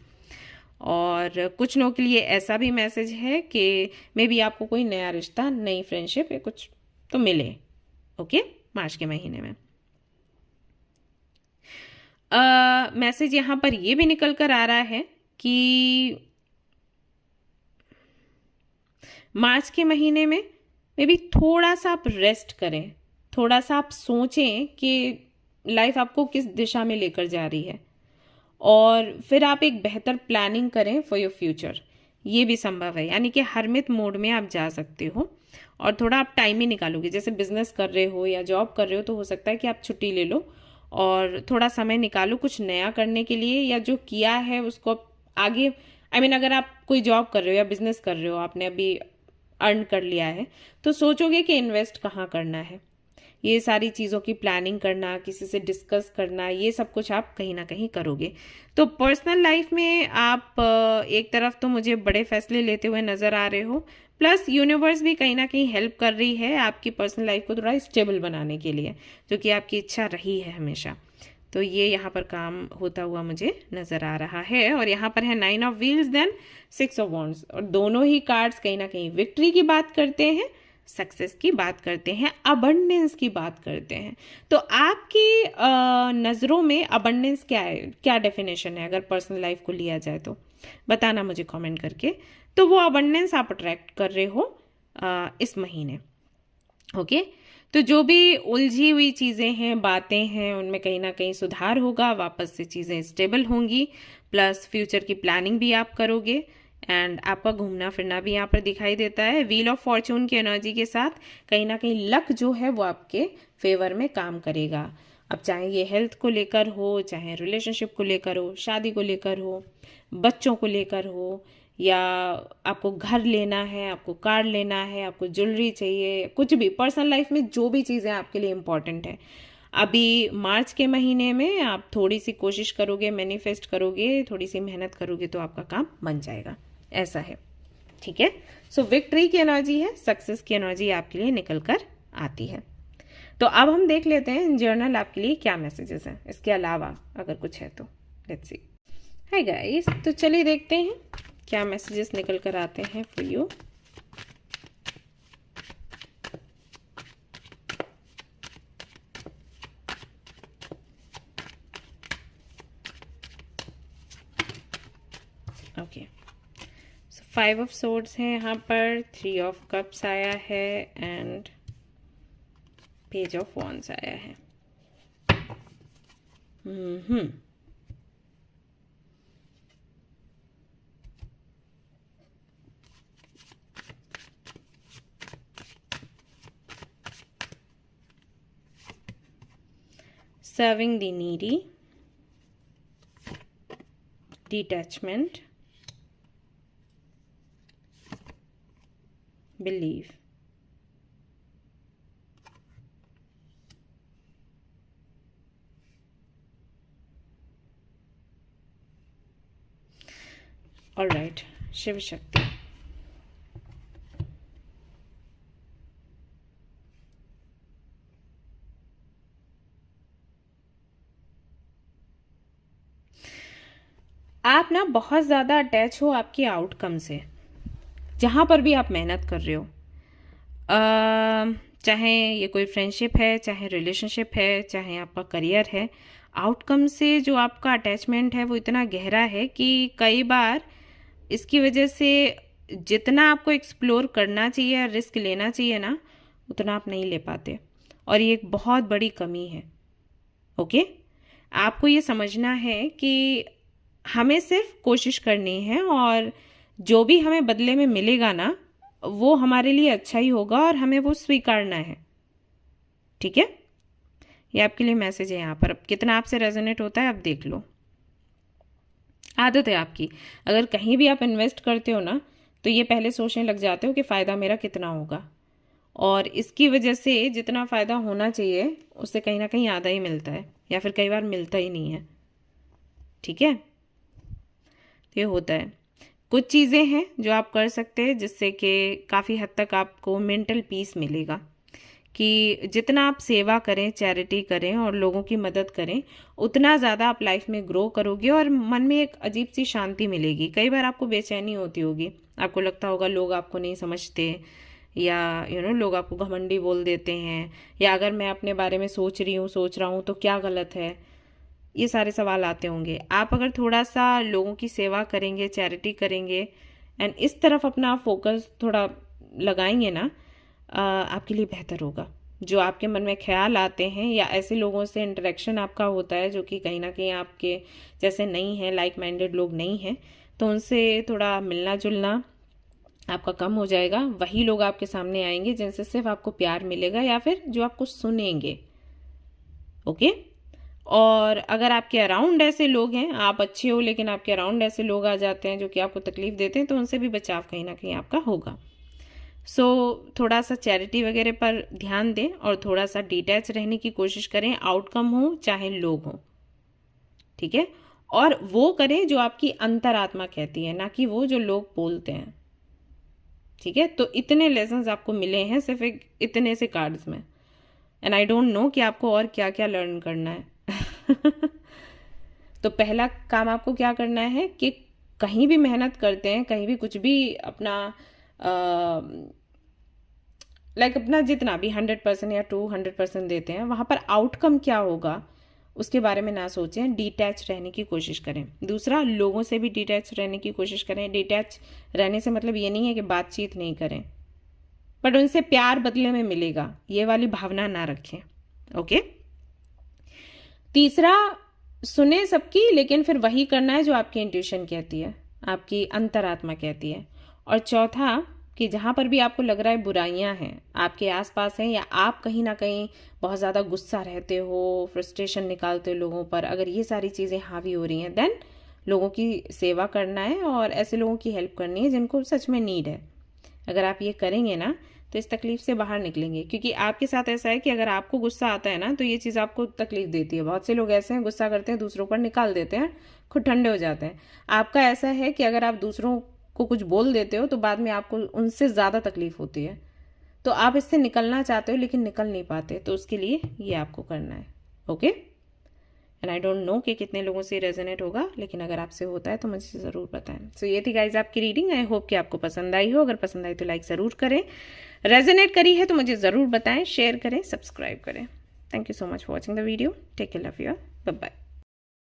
और कुछ लोगों के लिए ऐसा भी मैसेज है कि मे बी आपको कोई नया रिश्ता, नई फ्रेंडशिप या कुछ तो मिले, ओके, मार्च के महीने में। मैसेज यहाँ पर ये भी निकल कर आ रहा है कि मार्च के महीने में मे बी थोड़ा सा आप रेस्ट करें, थोड़ा सा आप सोचें कि लाइफ आपको किस दिशा में लेकर जा रही है, और फिर आप एक बेहतर प्लानिंग करें फॉर योर फ्यूचर। ये भी संभव है, यानी कि हरमित मोड में आप जा सकते हो और थोड़ा आप टाइम ही निकालोगे। जैसे बिजनेस कर रहे हो या जॉब कर रहे हो तो हो सकता है कि आप छुट्टी ले लो और थोड़ा समय निकालो कुछ नया करने के लिए, या जो किया है उसको आगे, अगर आप कोई जॉब कर रहे हो या बिजनेस कर रहे हो, आपने अभी अर्न कर लिया है, तो सोचोगे कि इन्वेस्ट कहाँ करना है। ये सारी चीज़ों की प्लानिंग करना, किसी से डिस्कस करना, ये सब कुछ आप कहीं ना कहीं करोगे। तो पर्सनल लाइफ में आप एक तरफ तो मुझे बड़े फैसले लेते हुए नज़र आ रहे हो, प्लस यूनिवर्स भी कहीं ना कहीं हेल्प कर रही है आपकी पर्सनल लाइफ को थोड़ा स्टेबल बनाने के लिए, जो कि आपकी इच्छा रही है हमेशा। तो ये यहाँ पर काम होता हुआ मुझे नज़र आ रहा है। और यहाँ पर है 9 of wheels, then 6 of wands, और दोनों ही कार्ड्स कहीं ना कहीं विक्ट्री की बात करते हैं, सक्सेस की बात करते हैं, अबंडेंस की बात करते हैं। तो आपकी नज़रों में अबंडेंस क्या है, क्या डेफिनेशन है, अगर पर्सनल लाइफ को लिया जाए तो बताना मुझे कमेंट करके। तो वो अबंडेंस आप अट्रैक्ट कर रहे हो इस महीने, ओके। तो जो भी उलझी हुई चीज़ें हैं, बातें हैं, उनमें कहीं ना कहीं सुधार होगा, वापस से चीज़ें स्टेबल होंगी, प्लस फ्यूचर की प्लानिंग भी आप करोगे, एंड आपका घूमना फिरना भी यहाँ पर दिखाई देता है। व्हील ऑफ फॉर्च्यून की एनर्जी के साथ कहीं ना कहीं लक जो है वो आपके फेवर में काम करेगा। अब चाहे ये हेल्थ को लेकर हो, चाहे रिलेशनशिप को लेकर हो, शादी को लेकर हो, बच्चों को लेकर हो, या आपको घर लेना है, आपको कार लेना है, आपको ज्वेलरी चाहिए, कुछ भी पर्सनल लाइफ में जो भी चीज़ें आपके लिए इम्पॉर्टेंट है, अभी मार्च के महीने में आप थोड़ी सी कोशिश करोगे, मैनिफेस्ट करोगे, थोड़ी सी मेहनत करोगे तो आपका काम बन जाएगा, ऐसा है। ठीक है, सो विक्ट्री की एनर्जी है, सक्सेस की एनर्जी आपके लिए निकल कर आती है। तो अब हम देख लेते हैं जर्नल आपके लिए क्या मैसेजेस हैं, इसके अलावा अगर कुछ है तो। Let's see. हाय गाइस, तो चलिए देखते हैं क्या मैसेजेस निकल कर आते हैं for you. Okay, so 5 of swords है यहाँ पर, 3 ऑफ कप्स आया है एंड पेज ऑफ वॉन्ड्स आया है। Serving the needy, detachment, belief. All right, Shiv Shakti. आप ना बहुत ज़्यादा अटैच हो आपकी आउटकम से, जहाँ पर भी आप मेहनत कर रहे हो, चाहे ये कोई फ्रेंडशिप है, चाहे रिलेशनशिप है, चाहे आपका करियर है, आउटकम से जो आपका अटैचमेंट है वो इतना गहरा है कि कई बार इसकी वजह से जितना आपको एक्सप्लोर करना चाहिए, रिस्क लेना चाहिए ना, उतना आप नहीं ले पाते, और ये एक बहुत बड़ी कमी है। ओके, आपको ये समझना है कि हमें सिर्फ कोशिश करनी है, और जो भी हमें बदले में मिलेगा ना वो हमारे लिए अच्छा ही होगा, और हमें वो स्वीकारना है। ठीक है, ये आपके लिए मैसेज है यहाँ पर। अब कितना आपसे रेजोनेट होता है आप देख लो। आदत है आपकी, अगर कहीं भी आप इन्वेस्ट करते हो ना तो ये पहले सोचने लग जाते हो कि फ़ायदा मेरा कितना होगा, और इसकी वजह से जितना फ़ायदा होना चाहिए उससे कहीं ना कहीं आधा ही मिलता है, या फिर कई बार मिलता ही नहीं है। ठीक है, ये होता है। कुछ चीज़ें हैं जो आप कर सकते हैं जिससे कि काफ़ी हद तक आपको मेंटल पीस मिलेगा, कि जितना आप सेवा करें, चैरिटी करें और लोगों की मदद करें, उतना ज़्यादा आप लाइफ में ग्रो करोगे और मन में एक अजीब सी शांति मिलेगी। कई बार आपको बेचैनी होती होगी, आपको लगता होगा लोग आपको नहीं समझते, या लोग आपको घमंडी बोल देते हैं, या अगर मैं अपने बारे में सोच रहा हूँ तो क्या गलत है, ये सारे सवाल आते होंगे। आप अगर थोड़ा सा लोगों की सेवा करेंगे, चैरिटी करेंगे एंड इस तरफ अपना फोकस थोड़ा लगाएंगे ना, आपके लिए बेहतर होगा। जो आपके मन में ख्याल आते हैं या ऐसे लोगों से इंटरेक्शन आपका होता है जो कि कहीं ना कहीं आपके जैसे नहीं है, लाइक माइंडेड लोग नहीं हैं, तो उनसे थोड़ा मिलना जुलना आपका कम हो जाएगा। वही लोग आपके सामने आएंगे जिनसे सिर्फ आपको प्यार मिलेगा, या फिर जो आपको सुनेंगे। ओके, और अगर आपके अराउंड ऐसे लोग हैं, आप अच्छे हो लेकिन आपके अराउंड ऐसे लोग आ जाते हैं जो कि आपको तकलीफ देते हैं, तो उनसे भी बचाव कहीं ना कहीं आपका होगा। सो थोड़ा सा चैरिटी वगैरह पर ध्यान दें और थोड़ा सा डिटैच रहने की कोशिश करें, आउटकम हो चाहे लोग हों। ठीक है, और वो करें जो आपकी अंतरात्मा कहती है, ना कि वो जो लोग बोलते हैं। ठीक है, तो इतने लेसन्स आपको मिले हैं सिर्फ इतने से कार्ड्स में, एंड आई डोंट नो कि आपको और क्या क्या लर्न करना है। तो पहला काम आपको क्या करना है कि कहीं भी मेहनत करते हैं, कहीं भी कुछ भी अपना अपना जितना भी 100% या 200% देते हैं, वहाँ पर आउटकम क्या होगा उसके बारे में ना सोचें, डिटैच रहने की कोशिश करें। दूसरा, लोगों से भी डिटैच रहने की कोशिश करें। डिटैच रहने से मतलब ये नहीं है कि बातचीत नहीं करें, बट उनसे प्यार बदले में मिलेगा, ये वाली भावना ना रखें। ओके, तीसरा, सुने सबकी लेकिन फिर वही करना है जो आपकी इंट्यूशन कहती है, आपकी अंतरात्मा कहती है। और चौथा, कि जहाँ पर भी आपको लग रहा है बुराइयां हैं, आपके आसपास हैं, या आप कहीं ना कहीं बहुत ज़्यादा गुस्सा रहते हो, फ्रस्ट्रेशन निकालते हो लोगों पर, अगर ये सारी चीज़ें हावी हो रही हैं, देन लोगों की सेवा करना है और ऐसे लोगों की हेल्प करनी है जिनको सच में नीड है। अगर आप ये करेंगे ना तो इस तकलीफ से बाहर निकलेंगे, क्योंकि आपके साथ ऐसा है कि अगर आपको गुस्सा आता है ना तो ये चीज़ आपको तकलीफ देती है। बहुत से लोग ऐसे हैं, गुस्सा करते हैं, दूसरों पर निकाल देते हैं, खुद ठंडे हो जाते हैं। आपका ऐसा है कि अगर आप दूसरों को कुछ बोल देते हो तो बाद में आपको उनसे ज़्यादा तकलीफ होती है। तो आप इससे निकलना चाहते हो लेकिन निकल नहीं पाते, तो उसके लिए ये आपको करना है। Okay, and I don't know कि कितने लोगों से रेजोनेट होगा, लेकिन अगर आपसे होता है तो मुझे ज़रूर बताएं। सो ये थी गाइज आपकी रीडिंग। आई होप कि आपको पसंद आई हो। अगर पसंद आई तो लाइक ज़रूर करें, रेजोनेट करी है तो मुझे ज़रूर बताएं, शेयर करें, सब्सक्राइब करें। Thank you so much for watching the video. Take care, love you, bye bye.